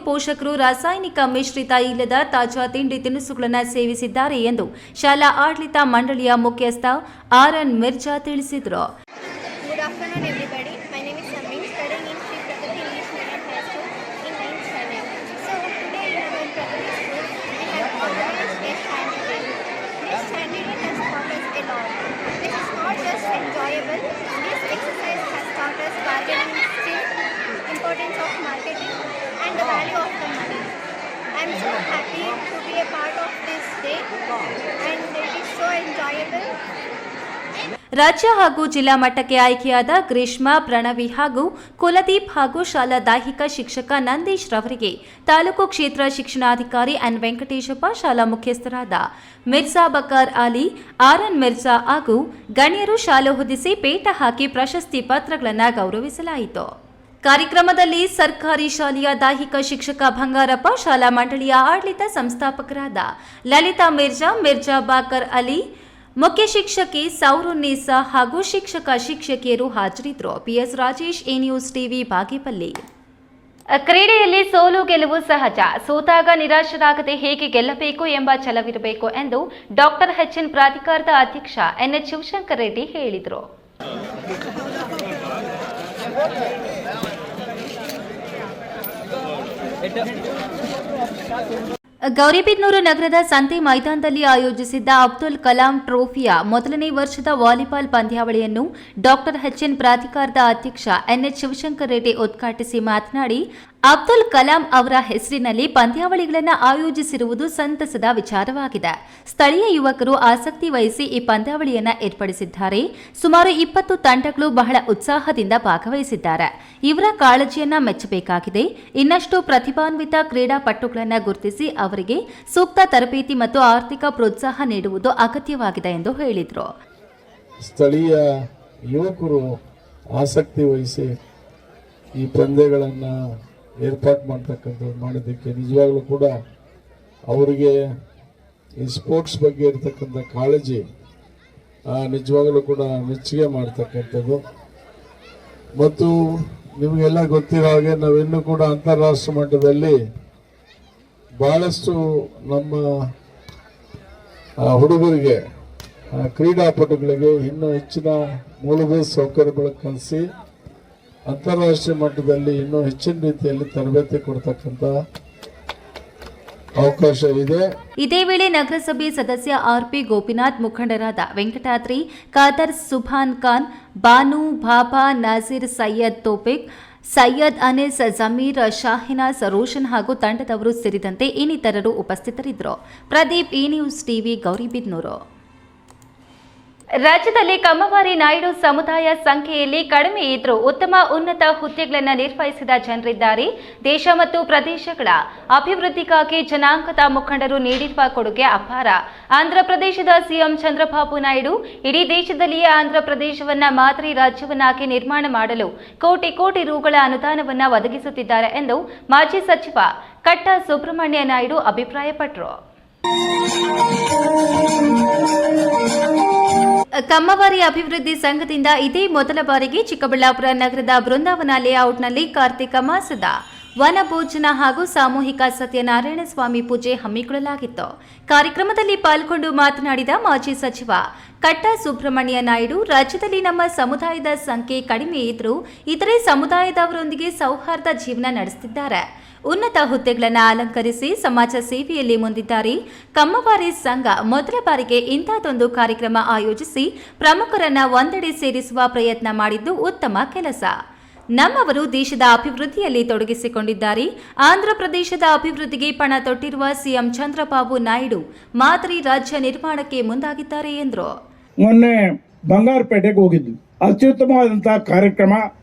ರಾಸಾಯನಿಕ ಮಿಶ್ರಿತ ಇಲ್ಲದ ತಾಜಾ ತಿಂಡಿ ತಿನಿಸುಗಳನ್ನು ಸೇವಿಸಿದ್ದಾರೆ ಎಂದು ಶಾಲಾ ಆಡಳಿತ ಮಂಡಳಿಯ ಮುಖ್ಯಸ್ಥ RN ಮಿರ್ಜಾ ತಿಳಿಸಿದರು. Good afternoon everybody. My name is Samir, studying in Sri Prakati English Medium High School in 9th standard. So today in our Prakati school we have organized a handicap. This handicap has taught us a lot. This is not just enjoyable. This exercise has taught us bargaining skills, importance of marketing and the value of the money. I am so happy to be a part of this day and it is so enjoyable. ರಾಜ್ಯ ಹಾಗೂ ಜಿಲ್ಲಾ ಮಟ್ಟಕ್ಕೆ ಆಯ್ಕೆಯಾದ ಗ್ರೀಷ್ಮಾ, ಪ್ರಣವಿ ಹಾಗೂ ಕುಲದೀಪ್ ಹಾಗೂ ಶಾಲಾ ದೈಹಿಕ ಶಿಕ್ಷಕ ನಂದೀಶ್ ರವರಿಗೆ ತಾಲೂಕು ಕ್ಷೇತ್ರ ಶಿಕ್ಷಣಾಧಿಕಾರಿ ಎನ್ ವೆಂಕಟೇಶಪ್ಪ, ಶಾಲಾ ಮುಖ್ಯಸ್ಥರಾದ ಮಿರ್ಜಾ ಬಕರ್ ಅಲಿ, ಆರ್ಎನ್ ಮಿರ್ಜಾ ಹಾಗೂ ಗಣ್ಯರು ಶಾಲು ಹೊದಿಸಿ ಪೇಟ ಹಾಕಿ ಪ್ರಶಸ್ತಿ ಪತ್ರಗಳನ್ನು ಗೌರವಿಸಲಾಯಿತು. ಕಾರ್ಯಕ್ರಮದಲ್ಲಿ ಸರ್ಕಾರಿ ಶಾಲೆಯ ದೈಹಿಕ ಶಿಕ್ಷಕ ಬಂಗಾರಪ್ಪ, ಶಾಲಾ ಮಂಡಳಿಯ ಆಡಳಿತ ಸಂಸ್ಥಾಪಕರಾದ ಲಲಿತಾ ಮಿರ್ಜಾ, ಮಿರ್ಜಾ ಬಾಕರ್ ಅಲಿ, ಮುಖ್ಯ ಶಿಕ್ಷಕಿ ಸೌರುನ್ನೀಸಾ ಹಾಗೂ ಶಿಕ್ಷಕಿಯರು ಹಾಜರಿದ್ದರು. PS Rajesh, A news TV, Bagepalli. ಕ್ರೀಡೆಯಲ್ಲಿ ಸೋಲು ಗೆಲುವು ಸಹಜ. ಸೋತಾಗ ನಿರಾಶರಾಗದೆ ಹೇಗೆ ಗೆಲ್ಲಬೇಕು ಎಂಬ ಛಲವಿರಬೇಕು ಎಂದು ಡಾಕ್ಟರ್ ಪ್ರಾಧಿಕಾರದ ಅಧ್ಯಕ್ಷ ಎನ್ಎಚ್ ಶಿವಶಂಕರ್ ರೆಡ್ಡಿ ಹೇಳಿದರು. ಗೌರಿಬಿದನೂರು ನಗರದ ಸಂತೆ ಮೈದಾನದಲ್ಲಿ ಆಯೋಜಿಸಿದ್ದ ಅಬ್ದುಲ್ ಕಲಾಂ ಟ್ರೋಫಿಯ ಮೊದಲನೇ ವರ್ಷದ ವಾಲಿಬಾಲ್ ಪಂದ್ಯಾವಳಿಯನ್ನು ಡಾಕ್ಟರ್ ಪ್ರಾಧಿಕಾರದ ಅಧ್ಯಕ್ಷ ಎನ್ಎಚ್ ಶಿವಶಂಕರ್ ರೆಡ್ಡಿ ಉದ್ಘಾಟಿಸಿ ಮಾತನಾಡಿ, ಅಬ್ದುಲ್ ಕಲಾಂ ಅವರ ಹೆಸರಿನಲ್ಲಿ ಪಂದ್ಯಾವಳಿಗಳನ್ನು ಆಯೋಜಿಸಿರುವುದು ಸಂತಸದ ವಿಚಾರವಾಗಿದೆ. ಸ್ಥಳೀಯ ಯುವಕರು ಆಸಕ್ತಿ ವಹಿಸಿ ಈ ಪಂದ್ಯಾವಳಿಯನ್ನು ಏರ್ಪಡಿಸಿದ್ದಾರೆ. ಸುಮಾರು 20 ತಂಡಗಳು ಬಹಳ ಉತ್ಸಾಹದಿಂದ ಭಾಗವಹಿಸಿದ್ದಾರೆ. ಇವರ ಕಾಳಜಿಯನ್ನ ಮೆಚ್ಚಬೇಕಾಗಿದೆ. ಇನ್ನಷ್ಟು ಪ್ರತಿಭಾನ್ವಿತ ಕ್ರೀಡಾಪಟುಗಳನ್ನು ಗುರುತಿಸಿ ಅವರಿಗೆ ಸೂಕ್ತ ತರಬೇತಿ ಮತ್ತು ಆರ್ಥಿಕ ಪ್ರೋತ್ಸಾಹ ನೀಡುವುದು ಅಗತ್ಯವಾಗಿದೆ ಎಂದು ಹೇಳಿದರು. ಸ್ಥಳೀಯ ಯುವಕರು ಆಸಕ್ತಿ ವಹಿಸಿ ಈ ಪಂದ್ಯಗಳನ್ನು ಏರ್ಪಾಟ್ ಮಾಡಿದ್ದಕ್ಕೆ ನಿಜವಾಗ್ಲೂ ಕೂಡ ಅವರಿಗೆ ಈ ಸ್ಪೋರ್ಟ್ಸ್ ಬಗ್ಗೆ ಇರತಕ್ಕಂಥ ಕಾಳಜಿ ನಿಜವಾಗ್ಲೂ ಕೂಡ ಮೆಚ್ಚುಗೆ ಮಾಡ್ತಕ್ಕಂಥದ್ದು. ಮತ್ತು ನಿಮಗೆಲ್ಲ ಗೊತ್ತಿರೋ ಹಾಗೆ ನಾವಿನ್ನೂ ಕೂಡ ಅಂತಾರಾಷ್ಟ್ರೀಯ ಮಟ್ಟದಲ್ಲಿ ಬಹಳಷ್ಟು ನಮ್ಮ ಹುಡುಗರಿಗೆ, ಕ್ರೀಡಾಪಟುಗಳಿಗೆ ಇನ್ನೂ ಹೆಚ್ಚಿನ ಮೂಲಭೂತ ಸೌಕರ್ಯಗಳು ಕಲಿಸಿ ಅಂತಾರಾಷ್ಟ್ರೀಯ ಮಟ್ಟದಲ್ಲಿ ಇನ್ನೂ ಹೆಚ್ಚಿನ ರೀತಿಯಲ್ಲಿ ತರಬೇತಿ ಕೊಡ್ತಕ್ಕಂಥ ಅವಕಾಶ ಇದೆ. ಇದೇ ವೇಳೆ ನಗರಸಭೆ ಸದಸ್ಯ ಆರ್ಪಿ ಗೋಪಿನಾಥ್, ಮುಖಂಡರಾದ ವೆಂಕಟಾದ್ರಿ, ಖಾದರ್, ಸುಭಾನ್ ಖಾನ್, ಬಾನು, ಬಾಬಾ, ನಾಜೀರ್, ಸೈಯದ್ ತೋಪಿಕ್, ಸೈಯದ್ ಅನೀಸ್, ಜಮೀರ್, ಶಾಹಿನಾಸ್, ರೋಷನ್ ಹಾಗೂ ತಂಡದವರು ಸೇರಿದಂತೆ ಇನ್ನಿತರರು ಉಪಸ್ಥಿತರಿದ್ದರು. Pradeep, E news TV, Gauribidanur. ರಾಜ್ಯದಲ್ಲಿ ಕಮ್ಮವಾರಿ ನಾಯ್ಡು ಸಮುದಾಯ ಸಂಖ್ಯೆಯಲ್ಲಿ ಕಡಿಮೆ ಇದ್ದರೂ ಉತ್ತಮ ಉನ್ನತ ಹುದ್ದೆಗಳನ್ನು ನಿರ್ವಹಿಸಿದ ಜನರಿದ್ದಾರೆ. ದೇಶ ಮತ್ತು ಪ್ರದೇಶಗಳ ಅಭಿವೃದ್ಧಿಗಾಗಿ ಜನಾಂಗದ ಮುಖಂಡರು ನೀಡಿರುವ ಕೊಡುಗೆ ಅಪಾರ. ಆಂಧ್ರಪ್ರದೇಶದ ಸಿಎಂ ಚಂದ್ರಬಾಬು ನಾಯ್ಡು ಇಡೀ ದೇಶದಲ್ಲಿಯೇ ಆಂಧ್ರಪ್ರದೇಶವನ್ನ ಮಾದರಿ ರಾಜ್ಯವನ್ನಾಗಿ ನಿರ್ಮಾಣ ಮಾಡಲು ಕೋಟಿ ಕೋಟಿ ರುಗಳ ಅನುದಾನವನ್ನು ಒದಗಿಸುತ್ತಿದ್ದಾರೆ ಎಂದು ಮಾಜಿ ಸಚಿವ ಕಟ್ಟ ಸುಬ್ರಹ್ಮಣ್ಯ ನಾಯ್ಡು ಅಭಿಪ್ರಾಯಪಟ್ಟರು. ಕಮ್ಮವಾರಿ ಅಭಿವೃದ್ಧಿ ಸಂಘದಿಂದ ಇದೇ ಮೊದಲ ಬಾರಿಗೆ ಚಿಕ್ಕಬಳ್ಳಾಪುರ ನಗರದ ಬೃಂದಾವನ ಲೇಔಟ್ನಲ್ಲಿ ಕಾರ್ತಿಕ ಮಾಸದ ವನಭೋಜನ ಹಾಗೂ ಸಾಮೂಹಿಕ ಸತ್ಯನಾರಾಯಣ ಸ್ವಾಮಿ ಪೂಜೆ ಹಮ್ಮಿಕೊಳ್ಳಲಾಗಿತ್ತು. ಕಾರ್ಯಕ್ರಮದಲ್ಲಿ ಪಾಲ್ಗೊಂಡು ಮಾತನಾಡಿದ ಮಾಜಿ ಸಚಿವ ಕಟ್ಟ ಸುಬ್ರಹ್ಮಣ್ಯ ನಾಯ್ಡು, ರಾಜ್ಯದಲ್ಲಿ ನಮ್ಮ ಸಮುದಾಯದ ಸಂಖ್ಯೆ ಕಡಿಮೆ ಇದ್ದರೂ ಇತರೆ ಸಮುದಾಯದವರೊಂದಿಗೆ ಸೌಹಾರ್ದ ಜೀವನ ನಡೆಸುತ್ತಿದ್ದಾರೆ. ಉನ್ನತ ಹುದ್ದೆಗಳನ್ನು ಅಲಂಕರಿಸಿ ಸಮಾಜ ಸೇವೆಯಲ್ಲಿ ಮುಂದಿದ್ದಾರೆ. ಕಮ್ಮವಾರಿ ಸಂಘ ಮೊದಲ ಬಾರಿಗೆ ಇಂಥದ್ದೊಂದು ಕಾರ್ಯಕ್ರಮ ಆಯೋಜಿಸಿ ಪ್ರಮುಖರನ್ನ ಒಂದೆಡೆ ಸೇರಿಸುವ ಪ್ರಯತ್ನ ಮಾಡಿದ್ದು ಉತ್ತಮ ಕೆಲಸ. ನಮ್ಮವರು ದೇಶದ ಅಭಿವೃದ್ಧಿಯಲ್ಲಿ ತೊಡಗಿಸಿಕೊಂಡಿದ್ದಾರೆ. ಆಂಧ್ರಪ್ರದೇಶದ ಅಭಿವೃದ್ಧಿಗೆ ಪಣ ತೊಟ್ಟಿರುವ ಸಿಎಂ ಚಂದ್ರಬಾಬು ನಾಯ್ಡು ಮಾದರಿ ರಾಜ್ಯ ನಿರ್ಮಾಣಕ್ಕೆ ಮುಂದಾಗಿದ್ದಾರೆ ಎಂದರು. ಮೊನ್ನೆ ಬಂಗಾರಪೇಟೆಗೆ ಹೋಗಿದ್ವಿ. ಅತ್ಯುತ್ತಮವಾದಂತಹ ಕಾರ್ಯಕ್ರಮ,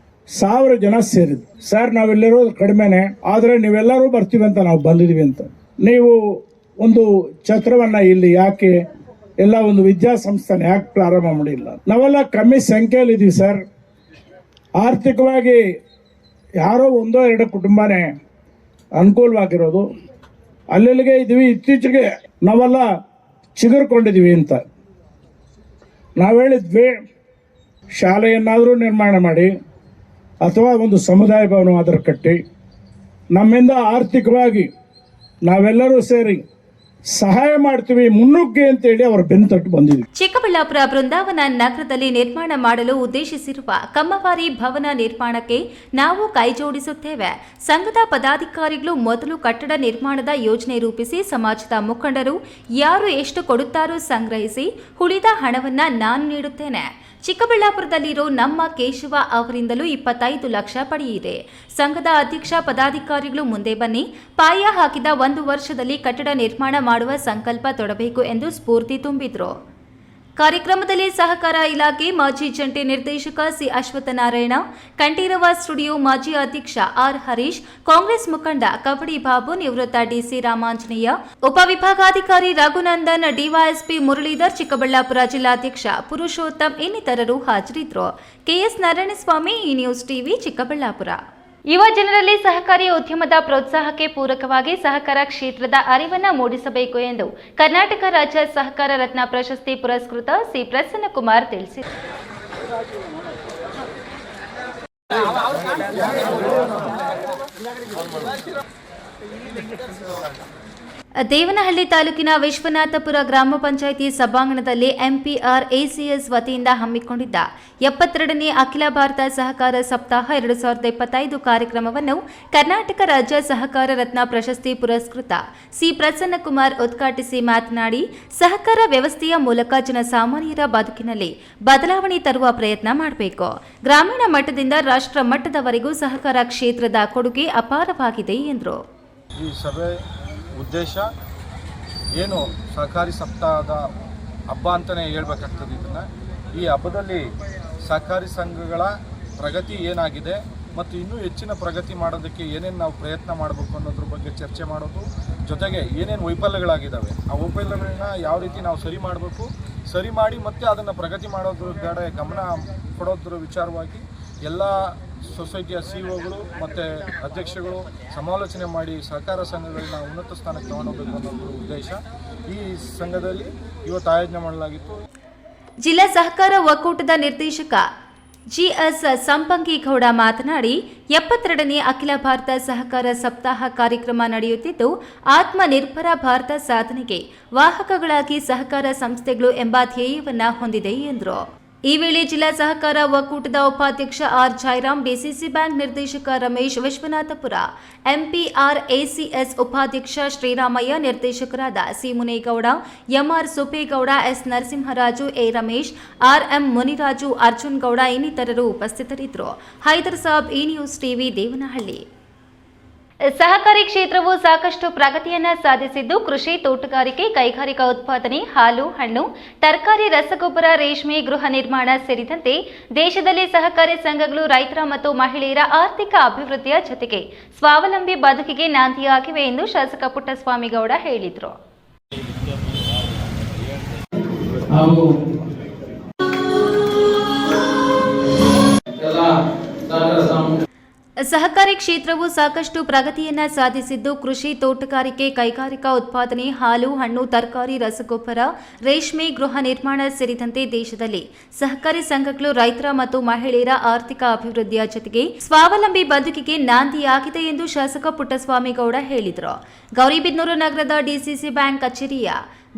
1000 ಜನ ಸೇರಿದ್ರು. ಸರ್, ನಾವೆಲ್ಲರೂ ಕಡಿಮೆನೆ, ಆದರೆ ನೀವೆಲ್ಲರೂ ಬರ್ತೀವಿ ಅಂತ ನಾವು ಬಂದಿದ್ದೀವಿ ಅಂತ. ನೀವು ಒಂದು ಛತ್ರವನ್ನ ಇಲ್ಲಿ ಯಾಕೆ, ಎಲ್ಲ ಒಂದು ವಿದ್ಯಾಸಂಸ್ಥೆನ ಯಾಕೆ ಪ್ರಾರಂಭ ಮಾಡಿಲ್ಲ? ನಾವೆಲ್ಲ ಕಮ್ಮಿ ಸಂಖ್ಯೆಯಲ್ಲಿ ಇದೀವಿ ಸರ್. ಆರ್ಥಿಕವಾಗಿ ಯಾರೋ 1-2 ಕುಟುಂಬನೇ ಅನುಕೂಲವಾಗಿರೋದು. ಅಲ್ಲಿಗೆ ಇದ್ದೀವಿ. ಇತ್ತೀಚೆಗೆ ನಾವೆಲ್ಲ ಚಿಗುರ್ಕೊಂಡಿದ್ದೀವಿ ಅಂತ ನಾವು ಹೇಳಿದ್ವಿ. ಶಾಲೆಯನ್ನಾದರೂ ನಿರ್ಮಾಣ ಮಾಡಿ ಅಥವಾ ಒಂದು ಸಮುದಾಯ ಭವನವಾದರೂ ಕಟ್ಟಿ ನಮ್ಮಿಂದ ಆರ್ಥಿಕವಾಗಿ ನಾವೆಲ್ಲರೂ ಸೇರಿ ಸಹಾಯ ಮಾಡ್ತೀವಿ ಮುನ್ನುಗ್ಗಿ ಅಂತೇಳಿ ಅವರು ಬೆನ್ತಟ್ಟು ಬಂದಿದ್ವಿ. ಚಿಕ್ಕಬಳ್ಳಾಪುರ ಬೃಂದಾವನ ನಗರದಲ್ಲಿ ನಿರ್ಮಾಣ ಮಾಡಲು ಉದ್ದೇಶಿಸಿರುವ ಕಮ್ಮವಾರಿ ಭವನ ನಿರ್ಮಾಣಕ್ಕೆ ನಾವು ಕೈಜೋಡಿಸುತ್ತೇವೆ. ಸಂಘದ ಪದಾಧಿಕಾರಿಗಳು ಮೊದಲು ಕಟ್ಟಡ ನಿರ್ಮಾಣದ ಯೋಜನೆ ರೂಪಿಸಿ ಸಮಾಜದ ಮುಖಂಡರು ಯಾರು ಎಷ್ಟು ಕೊಡುತ್ತಾರೋ ಸಂಗ್ರಹಿಸಿ ಉಳಿದ ಹಣವನ್ನ ನಾನು ನೀಡುತ್ತೇನೆ. ಚಿಕ್ಕಬಳ್ಳಾಪುರದಲ್ಲಿರೋ ನಮ್ಮ ಕೇಶವ ಅವರಿಂದಲೂ 25 ಲಕ್ಷ ಪಡೆಯಿದೆ. ಸಂಘದ ಅಧ್ಯಕ್ಷ ಪದಾಧಿಕಾರಿಗಳು ಮುಂದೆ ಬನ್ನಿ, ಪಾಯ ಹಾಕಿದ 1 ವರ್ಷದಲ್ಲಿ ಕಟ್ಟಡ ನಿರ್ಮಾಣ ಮಾಡುವ ಸಂಕಲ್ಪ ತೊಡಬೇಕು ಎಂದು ಸ್ಫೂರ್ತಿ ತುಂಬಿದ್ರು. ಕಾರ್ಯಕ್ರಮದಲ್ಲಿ ಸಹಕಾರ ಇಲಾಖೆ ಮಾಜಿ ಜಂಟಿ ನಿರ್ದೇಶಕ ಸಿ ಅಶ್ವತ್ಥನಾರಾಯಣ, ಕಂಠೀರವ ಸ್ಟುಡಿಯೋ ಮಾಜಿ ಅಧ್ಯಕ್ಷ ಆರ್ ಹರೀಶ್, ಕಾಂಗ್ರೆಸ್ ಮುಖಂಡ ಕಬಡ್ಡಿ ಬಾಬು, ನಿವೃತ್ತ ಡಿಸಿ ರಾಮಾಂಜನೇಯ, ಉಪವಿಭಾಗಾಧಿಕಾರಿ ರಘುನಂದನ್, ಡಿವೈಎಸ್ಪಿ ಮುರಳೀಧರ್, ಚಿಕ್ಕಬಳ್ಳಾಪುರ ಜಿಲ್ಲಾಧ್ಯಕ್ಷ ಪುರುಷೋತ್ತಮ್ ಇನ್ನಿತರರು ಹಾಜರಿದ್ದರು. ಕೆಎಸ್ ನಾರಾಯಣಸ್ವಾಮಿ, ಈ ನ್ಯೂಸ್ ಟಿವಿ, ಚಿಕ್ಕಬಳ್ಳಾಪುರ. ಯುವ ಜನರಲ್ಲಿ ಸಹಕಾರಿ ಉದ್ಯಮದ ಪ್ರೋತ್ಸಾಹಕ್ಕೆ ಪೂರಕವಾಗಿ ಸಹಕಾರ ಕ್ಷೇತ್ರದ ಅರಿವನ್ನು ಮೂಡಿಸಬೇಕು ಎಂದು ಕರ್ನಾಟಕ ರಾಜ್ಯ ಸಹಕಾರ ರತ್ನ ಪ್ರಶಸ್ತಿ ಪುರಸ್ಕೃತ ಸಿ ಪ್ರಸನ್ನಕುಮಾರ್ ತಿಳಿಸಿದರು. ದೇವನಹಳ್ಳಿ ತಾಲೂಕಿನ ವಿಶ್ವನಾಥಪುರ ಗ್ರಾಮ ಪಂಚಾಯಿತಿ ಸಭಾಂಗಣದಲ್ಲಿ ಎಂಪಿಆರ್ ಎಸಿಎಸ್ ವತಿಯಿಂದ ಹಮ್ಮಿಕೊಂಡಿದ್ದ 72ನೇ ಅಖಿಲ ಭಾರತ ಸಹಕಾರ ಸಪ್ತಾಹ 2025 ಕಾರ್ಯಕ್ರಮವನ್ನು ಕರ್ನಾಟಕ ರಾಜ್ಯ ಸಹಕಾರ ರತ್ನ ಪ್ರಶಸ್ತಿ ಪುರಸ್ಕೃತ ಸಿ ಪ್ರಸನ್ನಕುಮಾರ್ ಉದ್ಘಾಟಿಸಿ ಮಾತನಾಡಿ, ಸಹಕಾರ ವ್ಯವಸ್ಥೆಯ ಮೂಲಕ ಜನಸಾಮಾನ್ಯರ ಬದುಕಿನಲ್ಲಿ ಬದಲಾವಣೆ ತರುವ ಪ್ರಯತ್ನ ಮಾಡಬೇಕು. ಗ್ರಾಮೀಣ ಮಟ್ಟದಿಂದ ರಾಷ್ಟ್ರ ಮಟ್ಟದವರೆಗೂ ಸಹಕಾರ ಕ್ಷೇತ್ರದ ಕೊಡುಗೆ ಅಪಾರವಾಗಿದೆ ಎಂದರು. ಈ ಸಭೆ ಉದ್ದೇಶ ಏನು, ಸಹಕಾರಿ ಸಪ್ತಾಹದ ಹಬ್ಬ ಅಂತಲೇ ಹೇಳ್ಬೇಕಾಗ್ತದೆ. ಇದನ್ನು ಈ ಹಬ್ಬದಲ್ಲಿ ಸಹಕಾರಿ ಸಂಘಗಳ ಪ್ರಗತಿ ಏನಾಗಿದೆ ಮತ್ತು ಇನ್ನೂ ಹೆಚ್ಚಿನ ಪ್ರಗತಿ ಮಾಡೋದಕ್ಕೆ ಏನೇನು ನಾವು ಪ್ರಯತ್ನ ಮಾಡಬೇಕು ಅನ್ನೋದ್ರ ಬಗ್ಗೆ ಚರ್ಚೆ ಮಾಡೋದು, ಜೊತೆಗೆ ಏನೇನು ವೈಫಲ್ಯಗಳಾಗಿದ್ದಾವೆ ಆ ವೈಫಲ್ಯಗಳನ್ನ ಯಾವ ರೀತಿ ನಾವು ಸರಿ ಮಾಡಿ ಮತ್ತು ಅದನ್ನು ಪ್ರಗತಿ ಮಾಡೋದ್ರ ಕಡೆ ಗಮನ ಕೊಡೋದ್ರ ವಿಚಾರವಾಗಿ ಎಲ್ಲ ಸೊಸೈಟಿಯ ಸಿಇಒಗಳು ಮತ್ತು ಅಧ್ಯಕ್ಷಗಳು ಸಮಾಲೋಚನೆ ಮಾಡಿ ಸಹಕಾರ ಸಂಘಗಳನ್ನ ಉನ್ನತ ಸ್ಥಾನಕ್ಕೆ ತಗೊಂಡೋಗಬೇಕು ಅನ್ನೋದು ಉದ್ದೇಶ. ಈ ಸಂಘದಲ್ಲಿ ಇವತ್ತು ಆಯೋಜನೆ ಮಾಡಲಾಗಿತ್ತು. ಜಿಲ್ಲಾ ಸಹಕಾರ ಒಕ್ಕೂಟದ ನಿರ್ದೇಶಕ ಜಿಎಸ್ ಸಂಪಂಗಿಗೌಡ ಮಾತನಾಡಿ, 72ನೇ ಅಖಿಲ ಭಾರತ ಸಹಕಾರ ಸಪ್ತಾಹ ಕಾರ್ಯಕ್ರಮ ನಡೆಯುತ್ತಿದ್ದು, ಆತ್ಮನಿರ್ಭರ ಭಾರತ ಸಾಧನೆಗೆ ವಾಹಕಗಳಾಗಿ ಸಹಕಾರ ಸಂಸ್ಥೆಗಳು ಎಂಬ ಧ್ಯೇಯವನ್ನು ಹೊಂದಿದೆ ಎಂದರು. ಈ ವೇಳೆ ಜಿಲ್ಲಾ ಸಹಕಾರ ಒಕ್ಕೂಟದ ಉಪಾಧ್ಯಕ್ಷ ಆರ್ ಜಯರಾಮ್, ಡಿಸಿಸಿ ಬ್ಯಾಂಕ್ ನಿರ್ದೇಶಕ ರಮೇಶ್, ವಿಶ್ವನಾಥಪುರ ಎಂಪಿಆರ್ ಎಸಿಎಸ್ ಉಪಾಧ್ಯಕ್ಷ ಶ್ರೀರಾಮಯ್ಯ, ನಿರ್ದೇಶಕರಾದ C Munegowda, MR Supegowda, S Narasimharaju, A Ramesh, RM Muniraju, Arjun Gowda ಇನ್ನಿತರರು ಉಪಸ್ಥಿತರಿದ್ದರು. ಹೈದರ್ ಸಾಬ್, ಈ ನ್ಯೂಸ್ ಟಿವಿ, ದೇವನಹಳ್ಳಿ. ಸಹಕಾರಿ ಕ್ಷೇತ್ರವು ಸಾಕಷ್ಟು ಪ್ರಗತಿಯನ್ನ ಸಾಧಿಸಿದ್ದು, ಕೃಷಿ, ತೋಟಗಾರಿಕೆ, ಕೈಗಾರಿಕಾ ಉತ್ಪಾದನೆ, ಹಾಲು, ಹಣ್ಣು, ತರಕಾರಿ, ರಸಗೊಬ್ಬರ, ರೇಷ್ಮೆ, ಗೃಹ ನಿರ್ಮಾಣ ಸೇರಿದಂತೆ ದೇಶದಲ್ಲಿ ಸಹಕಾರಿ ಸಂಘಗಳು ರೈತರ ಮತ್ತು ಮಹಿಳೆಯರ ಆರ್ಥಿಕ ಅಭಿವೃದ್ಧಿಯ ಜೊತೆಗೆ ಸ್ವಾವಲಂಬಿ ಬದುಕಿಗೆ ನಾಂದಿಯಾಗಿವೆ ಎಂದು ಶಾಸಕ ಪುಟ್ಟಸ್ವಾಮಿಗೌಡ ಹೇಳಿದರು. ಸಹಕಾರಿ ಕ್ಷೇತ್ರವು ಸಾಕಷ್ಟು ಪ್ರಗತಿಯನ್ನ ಸಾಧಿಸಿದ್ದು, ಕೃಷಿ, ತೋಟಗಾರಿಕೆ, ಕೈಗಾರಿಕಾ ಉತ್ಪಾದನೆ, ಹಾಲು, ಹಣ್ಣು, ತರಕಾರಿ, ರಸಗೊಬ್ಬರ, ರೇಷ್ಮೆ, ಗೃಹ ನಿರ್ಮಾಣ ಸೇರಿದಂತೆ ದೇಶದಲ್ಲಿ ಸಹಕಾರಿ ಸಂಘಗಳು ರೈತರ ಮತ್ತು ಮಹಿಳೆಯರ ಆರ್ಥಿಕ ಅಭಿವೃದ್ಧಿಯ ಜೊತೆಗೆ ಸ್ವಾವಲಂಬಿ ಬದುಕಿಗೆ ನಾಂದಿಯಾಗಿದೆ ಎಂದು ಶಾಸಕ ಪುಟ್ಟಸ್ವಾಮಿಗೌಡ ಹೇಳಿದರು. ಗೌರಿಬಿದನೂರು ನಗರದ ಡಿಸಿಸಿ ಬ್ಯಾಂಕ್ ಕಚೇರಿಯ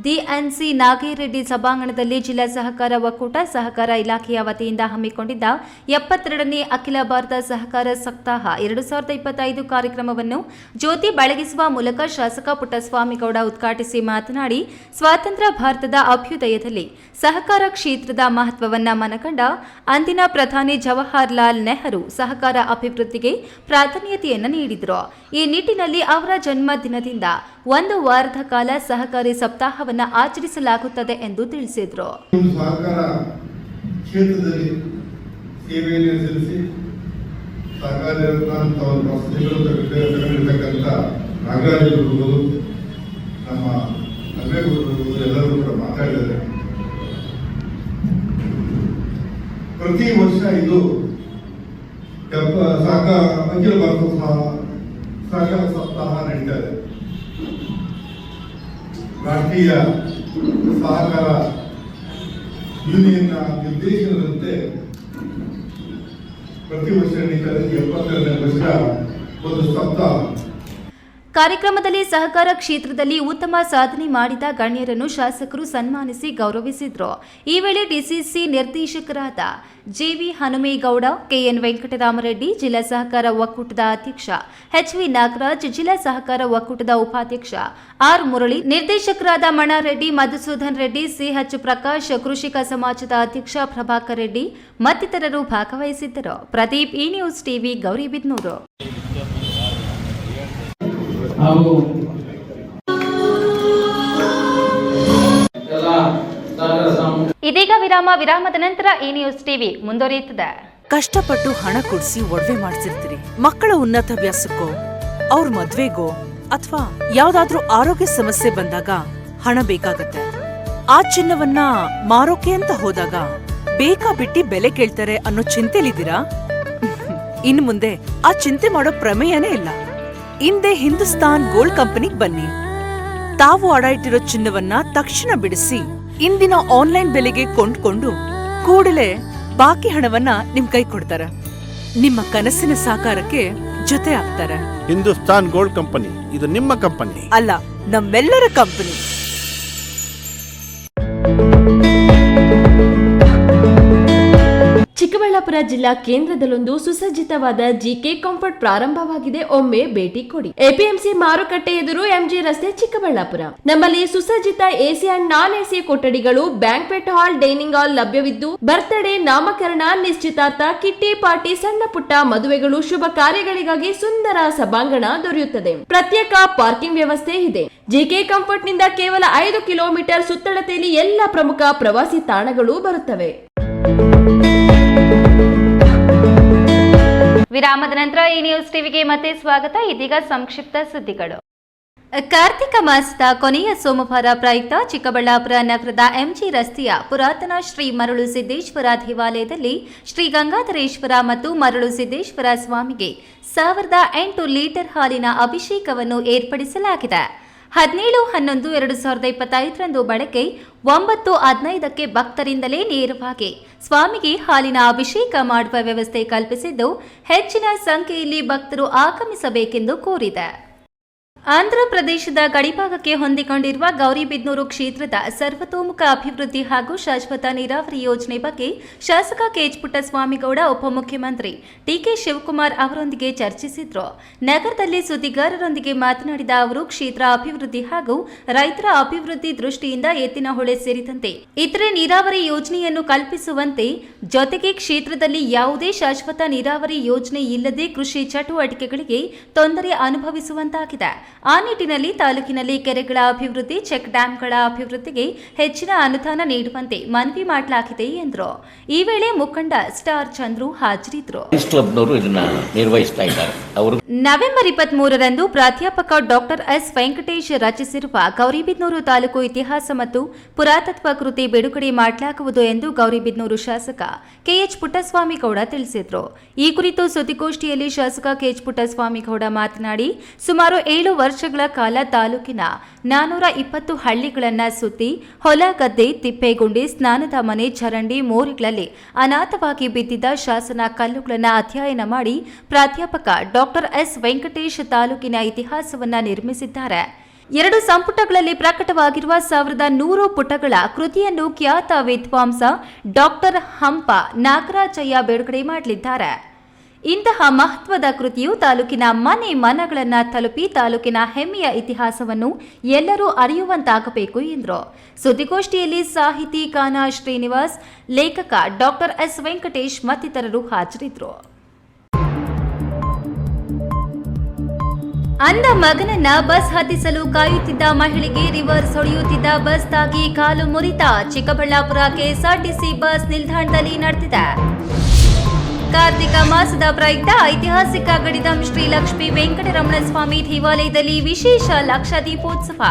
ಡಿಎನ್ಸಿ ನಾಗೇರೆಡ್ಡಿ ಸಭಾಂಗಣದಲ್ಲಿ ಜಿಲ್ಲಾ ಸಹಕಾರ ಒಕ್ಕೂಟ, ಸಹಕಾರ ಇಲಾಖೆಯ ವತಿಯಿಂದ ಹಮ್ಮಿಕೊಂಡಿದ್ದ 72ನೇ ಅಖಿಲ ಭಾರತ ಸಹಕಾರ ಸಪ್ತಾಹ 2025 ಕಾರ್ಯಕ್ರಮವನ್ನು ಜ್ಯೋತಿ ಬೆಳಗಿಸುವ ಮೂಲಕ ಶಾಸಕ ಪುಟ್ಟಸ್ವಾಮಿಗೌಡ ಉದ್ಘಾಟಿಸಿ ಮಾತನಾಡಿ, ಸ್ವಾತಂತ್ರ್ಯ ಭಾರತದ ಅಭ್ಯುದಯದಲ್ಲಿ ಸಹಕಾರ ಕ್ಷೇತ್ರದ ಮಹತ್ವವನ್ನು ಮನಗಂಡ ಅಂದಿನ ಪ್ರಧಾನಿ ಜವಾಹರ್ಲಾಲ್ ನೆಹರು ಸಹಕಾರ ಅಭಿವೃದ್ಧಿಗೆ ಪ್ರಾಧಾನ್ಯತೆಯನ್ನು ನೀಡಿದರು. ಈ ನಿಟ್ಟಿನಲ್ಲಿ ಅವರ ಜನ್ಮ ದಿನದಿಂದ 1 ವಾರದ ಕಾಲ ಸಹಕಾರಿ ಸಪ್ತಾಹವನ್ನು ಆಚರಿಸಲಾಗುತ್ತದೆ ಎಂದು ತಿಳಿಸಿದರು. ಸಹಕಾರ ಕ್ಷೇತ್ರದಲ್ಲಿ ಸೇವೆಯನ್ನು ಸಲ್ಲಿಸಿ ಸಹಕಾರ ತಗೊಂಡಿರ್ತಕ್ಕಂಥ ನಾಗರಾಜರು, ನಮ್ಮ ಅಗ್ರಗುರು ಎಲ್ಲರೂ ಕೂಡ ಮಾತಾಡಿದ್ದಾರೆ. ಪ್ರತಿ ವರ್ಷ ಇದು ಅಖಿಲ ಭಾರತ ಸಹಕಾರ ಸಪ್ತಾಹ ನಡೀತಾ ಇದೆ. ರಾಷ್ಟ್ರೀಯ ಸಹಕಾರ ಯೂನಿಯನ್ನ ನಿರ್ದೇಶನದಂತೆ ಪ್ರತಿ ವರ್ಷ ನಡೀತಾ ಇದೆ. 72ನೇ ವರ್ಷ ಒಂದು ಸಪ್ತಾಹ. ಕಾರ್ಯಕ್ರಮದಲ್ಲಿ ಸಹಕಾರ ಕ್ಷೇತ್ರದಲ್ಲಿ ಉತ್ತಮ ಸಾಧನೆ ಮಾಡಿದ ಗಣ್ಯರನ್ನು ಶಾಸಕರು ಸನ್ಮಾನಿಸಿ ಗೌರವಿಸಿದರು. ಈ ವೇಳೆ ಡಿಸಿಸಿ ನಿರ್ದೇಶಕರಾದ ಜೆವಿ ಹನುಮೇಗೌಡ, ಕೆಎನ್ ವೆಂಕಟರಾಮರೆಡ್ಡಿ, ಜಿಲ್ಲಾ ಸಹಕಾರ ಒಕ್ಕೂಟದ ಅಧ್ಯಕ್ಷ ಎಚ್ವಿ ನಾಗರಾಜ್, ಜಿಲ್ಲಾ ಸಹಕಾರ ಒಕ್ಕೂಟದ ಉಪಾಧ್ಯಕ್ಷ ಆರ್ ಮುರಳಿ, ನಿರ್ದೇಶಕರಾದ ಮಣಾರೆಡ್ಡಿ, ಮಧುಸೂದನ್ ರೆಡ್ಡಿ, ಸಿಎಚ್ ಪ್ರಕಾಶ್, ಕೃಷಿಕ ಸಮಾಜದ ಅಧ್ಯಕ್ಷ ಪ್ರಭಾಕರ್ ರೆಡ್ಡಿ ಮತ್ತಿತರರು ಭಾಗವಹಿಸಿದ್ದರು. ಪ್ರದೀಪ್, ಈ ನ್ಯೂಸ್ ಟಿವಿ, ಗೌರಿಬಿದನೂರು. ಇದೀಗ ವಿರಾಮದ ನಂತರ ಈ ನ್ಯೂಸ್ ಟಿವಿ ಮುಂದುವರಿಯುತ್ತದೆ. ಕಷ್ಟಪಟ್ಟು ಹಣ ಕೊಡಿಸಿ ಒಡವೆ ಮಾಡಿಸಿರ್ತೀರಿ. ಮಕ್ಕಳ ಉನ್ನತ ವ್ಯಾಸಕ್ಕೋ, ಅವ್ರ ಮದ್ವೆಗೋ ಅಥವಾ ಯಾವ್ದಾದ್ರೂ ಆರೋಗ್ಯ ಸಮಸ್ಯೆ ಬಂದಾಗ ಹಣ ಬೇಕಾಗತ್ತೆ. ಆ ಚಿನ್ನವನ್ನ ಮಾರೋಕೆ ಅಂತ ಹೋದಾಗ ಬೇಕಾ ಬಿಟ್ಟಿ ಬೆಲೆ ಕೇಳ್ತಾರೆ ಅನ್ನೋ ಚಿಂತೆಲಿದ್ದೀರಾ? ಇನ್ನು ಮುಂದೆ ಆ ಚಿಂತೆ ಮಾಡೋ ಪ್ರಮೇಯನೇ ಇಲ್ಲ. ಹಿಂದೆ ಹಿಂದೂಸ್ತಾನ್ ಗೋಲ್ಡ್ ಕಂಪನಿಗೆ ಬನ್ನಿ. ತಾವು ಅಡ ಇಟ್ಟಿರೋ ಚಿನ್ನವನ್ನ ತಕ್ಷಣ ಬಿಡಿಸಿ ಇಂದಿನ ಆನ್ಲೈನ್ ಬೆಲೆಗೆ ಕೊಂಡ್ಕೊಂಡು ಕೂಡಲೇ ಬಾಕಿ ಹಣವನ್ನ ನಿಮ್ ಕೈ ಕೊಡ್ತಾರೆ. ನಿಮ್ಮ ಕನಸಿನ ಸಾಕಾರಕ್ಕೆ ಜೊತೆ ಆಗ್ತಾರೆ. ಹಿಂದೂಸ್ತಾನ್ ಗೋಲ್ಡ್ ಕಂಪನಿ, ಇದು ನಿಮ್ಮ ಕಂಪನಿ ಅಲ್ಲ, ನಮ್ಮೆಲ್ಲರ ಕಂಪನಿ. ಚಿಕ್ಕಬಳ್ಳಾಪುರ ಜಿಲ್ಲಾ ಕೇಂದ್ರದಲ್ಲೊಂದು ಸುಸಜ್ಜಿತವಾದ ಜಿಕೆ ಕಂಫರ್ಟ್ ಪ್ರಾರಂಭವಾಗಿದೆ. ಒಮ್ಮೆ ಭೇಟಿ ಕೊಡಿ. ಎಪಿಎಂಸಿ ಮಾರುಕಟ್ಟೆ ಎದುರು ಎಂಜಿ ರಸ್ತೆ, ಚಿಕ್ಕಬಳ್ಳಾಪುರ. ನಮ್ಮಲ್ಲಿ ಸುಸಜ್ಜಿತ ಎಸಿ ಅಂಡ್ ನಾನ್ ಎಸಿ ಕೊಠಡಿಗಳು, ಬ್ಯಾಂಕ್ವೆಟ್ ಹಾಲ್, ಡೈನಿಂಗ್ ಹಾಲ್ ಲಭ್ಯವಿದ್ದು ಬರ್ತ್ಡೇ, ನಾಮಕರಣ, ನಿಶ್ಚಿತಾರ್ಥ, ಕಿಟ್ಟಿ ಪಾರ್ಟಿ, ಸಣ್ಣ ಪುಟ್ಟ ಮದುವೆಗಳು, ಶುಭ ಕಾರ್ಯಗಳಿಗಾಗಿ ಸುಂದರ ಸಭಾಂಗಣ ದೊರೆಯುತ್ತದೆ. ಪ್ರತ್ಯೇಕ ಪಾರ್ಕಿಂಗ್ ವ್ಯವಸ್ಥೆ ಇದೆ. ಜಿಕೆ ಕಂಫರ್ಟ್ ನಿಂದ ಕೇವಲ 5 ಕಿಲೋಮೀಟರ್ ಸುತ್ತಳತೆಯಲ್ಲಿ ಎಲ್ಲ ಪ್ರಮುಖ ಪ್ರವಾಸಿ ತಾಣಗಳು ಬರುತ್ತವೆ. ವಿರಾಮದ ನಂತರ ಈ ನ್ಯೂಸ್ ಟಿವಿಗೆ ಮತ್ತೆ ಸ್ವಾಗತ. ಇದೀಗ ಸಂಕ್ಷಿಪ್ತ ಸುದ್ದಿಗಳು. ಕಾರ್ತಿಕ ಮಾಸದ ಕೊನೆಯ ಸೋಮವಾರ ಪ್ರಯುಕ್ತ ಚಿಕ್ಕಬಳ್ಳಾಪುರ ನಗರದ ಎಂಜಿ ರಸ್ತೆಯ ಪುರಾತನ ಶ್ರೀ ಮರಳು ಸಿದ್ದೇಶ್ವರ ದೇವಾಲಯದಲ್ಲಿ ಶ್ರೀ ಗಂಗಾಧರೇಶ್ವರ ಮತ್ತು ಮರಳು ಸಿದ್ದೇಶ್ವರ ಸ್ವಾಮಿಗೆ 1008 ಲೀಟರ್ ಹಾಲಿನ ಅಭಿಷೇಕವನ್ನು ಏರ್ಪಡಿಸಲಾಗಿದೆ. 17/11/2025 ಬೆಳಗ್ಗೆ 9:15ಕ್ಕೆ ಭಕ್ತರಿಂದಲೇ ನೇರವಾಗಿ ಸ್ವಾಮಿಗೆ ಹಾಲಿನ ಅಭಿಷೇಕ ಮಾಡುವ ವ್ಯವಸ್ಥೆ ಕಲ್ಪಿಸಿದ್ದು ಹೆಚ್ಚಿನ ಸಂಖ್ಯೆಯಲ್ಲಿ ಭಕ್ತರು ಆಗಮಿಸಬೇಕೆಂದು ಕೋರಿದೆ. ಆಂಧ್ರಪ್ರದೇಶದ ಗಡಿಭಾಗಕ್ಕೆ ಹೊಂದಿಕೊಂಡಿರುವ ಗೌರಿಬಿದನೂರು ಕ್ಷೇತ್ರದ ಸರ್ವತೋಮುಖ ಅಭಿವೃದ್ಧಿ ಹಾಗೂ ಶಾಶ್ವತ ನೀರಾವರಿ ಯೋಜನೆ ಬಗ್ಗೆ ಶಾಸಕ ಕೆಎಚ್ ಪುಟ್ಟಸ್ವಾಮಿಗೌಡ ಉಪಮುಖ್ಯಮಂತ್ರಿ ಡಿಕೆ ಶಿವಕುಮಾರ್ ಅವರೊಂದಿಗೆ ಚರ್ಚಿಸಿದ್ರು. ನಗರದಲ್ಲಿ ಸುದ್ದಿಗಾರರೊಂದಿಗೆ ಮಾತನಾಡಿದ ಅವರು, ಕ್ಷೇತ್ರ ಅಭಿವೃದ್ಧಿ ಹಾಗೂ ರೈತರ ಅಭಿವೃದ್ಧಿ ದೃಷ್ಟಿಯಿಂದ ಎತ್ತಿನಹೊಳೆ ಸೇರಿದಂತೆ ಇತರೆ ನೀರಾವರಿ ಯೋಜನೆಯನ್ನು ಕಲ್ಪಿಸುವಂತೆ, ಜೊತೆಗೆ ಕ್ಷೇತ್ರದಲ್ಲಿ ಯಾವುದೇ ಶಾಶ್ವತ ನೀರಾವರಿ ಯೋಜನೆ ಇಲ್ಲದೆ ಕೃಷಿ ಚಟುವಟಿಕೆಗಳಿಗೆ ತೊಂದರೆ ಅನುಭವಿಸುವಂತಾಗಿದೆ. ಆ ನಿಟ್ಟಿನಲ್ಲಿ ತಾಲೂಕಿನಲ್ಲಿ ಕೆರೆಗಳ ಅಭಿವೃದ್ಧಿ, ಚೆಕ್ ಡ್ಯಾಂಗಳ ಅಭಿವೃದ್ಧಿಗೆ ಹೆಚ್ಚಿನ ಅನುದಾನ ನೀಡುವಂತೆ ಮನವಿ ಮಾಡಲಾಗಿದೆ ಎಂದರು. ಈ ವೇಳೆ ಮುಖಂಡ ಸ್ಟಾರ್ ಚಂದ್ರು ಹಾಜರಿದ್ದರು. ನವೆಂಬರ್ 23ರಂದು ಪ್ರಾಧ್ಯಾಪಕ ಡಾಕ್ಟರ್ ಎಸ್ ವೆಂಕಟೇಶ್ ರಚಿಸಿರುವ ಗೌರಿಬಿದನೂರು ತಾಲೂಕು ಇತಿಹಾಸ ಮತ್ತು ಪುರಾತತ್ವ ಕೃತಿ ಬಿಡುಗಡೆ ಮಾಡಲಾಗುವುದು ಎಂದು ಗೌರಿಬಿದನೂರು ಶಾಸಕ ಕೆಎಚ್ ಪುಟ್ಟಸ್ವಾಮಿಗೌಡ ತಿಳಿಸಿದರು. ಈ ಕುರಿತು ಸುದ್ದಿಗೋಷ್ಠಿಯಲ್ಲಿ ಶಾಸಕ ಕೆಎಚ್ ಪುಟ್ಟಸ್ವಾಮಿಗೌಡ ಮಾತನಾಡಿ, ಸುಮಾರು 7 ವರ್ಷಗಳ ಕಾಲ ತಾಲೂಕಿನ 420 ಹಳ್ಳಿಗಳನ್ನು ಸುತ್ತಿ ಹೊಲ, ಗದ್ದೆ, ತಿಪ್ಪೆಗುಂಡಿ, ಸ್ನಾನದ ಮನೆ, ಚರಂಡಿ, ಮೋರಿಗಳಲ್ಲಿ ಅನಾಥವಾಗಿ ಬಿದ್ದಿದ್ದ ಶಾಸನ ಕಲ್ಲುಗಳನ್ನು ಅಧ್ಯಯನ ಮಾಡಿ ಪ್ರಾಧ್ಯಾಪಕ ಡಾಕ್ಟರ್ ಎಸ್ ವೆಂಕಟೇಶ್ ತಾಲೂಕಿನ ಇತಿಹಾಸವನ್ನು ನಿರ್ಮಿಸಿದ್ದಾರೆ. 2 ಸಂಪುಟಗಳಲ್ಲಿ ಪ್ರಕಟವಾಗಿರುವ 1100 ಪುಟಗಳ ಕೃತಿಯನ್ನು ಖ್ಯಾತ ವಿದ್ವಾಂಸ ಡಾಕ್ಟರ್ ಹಂಪ ನಾಗರಾಜಯ್ಯ ಬಿಡುಗಡೆ ಮಾಡಲಿದ್ದಾರೆ. ಇಂತಹ ಮಹತ್ವದ ಕೃತಿಯು ತಾಲೂಕಿನ ಮನೆ ಮನಗಳನ್ನು ತಲುಪಿ ತಾಲೂಕಿನ ಹೆಮ್ಮೆಯ ಇತಿಹಾಸವನ್ನು ಎಲ್ಲರೂ ಅರಿಯುವಂತಾಗಬೇಕು ಎಂದರು. ಸುದ್ದಿಗೋಷ್ಠಿಯಲ್ಲಿ ಸಾಹಿತಿ ಕಾನಾ ಶ್ರೀನಿವಾಸ್, ಲೇಖಕ ಡಾಕ್ಟರ್ ಎಸ್ ವೆಂಕಟೇಶ್ ಮತ್ತಿತರರು ಹಾಜರಿದ್ದರು. ಅಂಧ ಮಗನನ್ನ ಬಸ್ ಹತ್ತಿಸಲು ಕಾಯುತ್ತಿದ್ದ ಮಹಿಳೆಗೆ ರಿವರ್ಸ್ ಹೊಡೆಯುತ್ತಿದ್ದ ಬಸ್ ತಾಗಿ ಕಾಲು ಮುರಿತ. ಚಿಕ್ಕಬಳ್ಳಾಪುರ ಕೆಎಸ್ಆರ್ಟಿಸಿ ಬಸ್ ನಿಲ್ದಾಣದಲ್ಲಿ ನಡೆದಿದೆ. ಕಾರ್ತಿಕ ಮಾಸದ ಪ್ರಯುಕ್ತ ಐತಿಹಾಸಿಕ ಗಡಿಧಾಮ್ ಶ್ರೀ ಲಕ್ಷ್ಮೀ ವೆಂಕಟರಮಣ ಸ್ವಾಮಿ ದೇವಾಲಯದಲ್ಲಿ ವಿಶೇಷ ಲಕ್ಷ ದೀಪೋತ್ಸವ.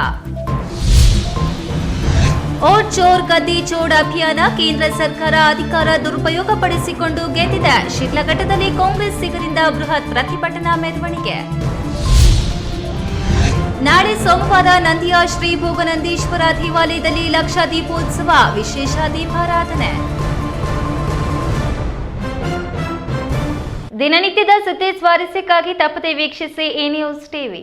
ಓಟ್ ಚೋರ್ ಗದ್ದಿ ಚೋಡ್ ಅಭಿಯಾನ, ಕೇಂದ್ರ ಸರ್ಕಾರ ಅಧಿಕಾರ ದುರುಪಯೋಗ ಪಡಿಸಿಕೊಂಡು ಗೆದ್ದಿದೆ. ಶಿಡ್ಲಘಟ್ಟದಲ್ಲಿ ಕಾಂಗ್ರೆಸ್ಸಿಗರಿಂದ ಬೃಹತ್ ಪ್ರತಿಭಟನಾ ಮೆರವಣಿಗೆ. ನಾಳೆ ಸೋಮವಾರ ನಂದಿಯ ಶ್ರೀ ಭೋಗನಂದೀಶ್ವರ ದೇವಾಲಯದಲ್ಲಿ ಲಕ್ಷ ದೀಪೋತ್ಸವ, ವಿಶೇಷ ದೀಪಾರಾಧನೆ. ದಿನನಿತ್ಯದ ಸುದ್ದಿ ಸ್ವಾರಸ್ಯಕ್ಕಾಗಿ ತಪ್ಪದೆ ವೀಕ್ಷಿಸಿ ಎ ನ್ಯೂಸ್ ಟಿವಿ.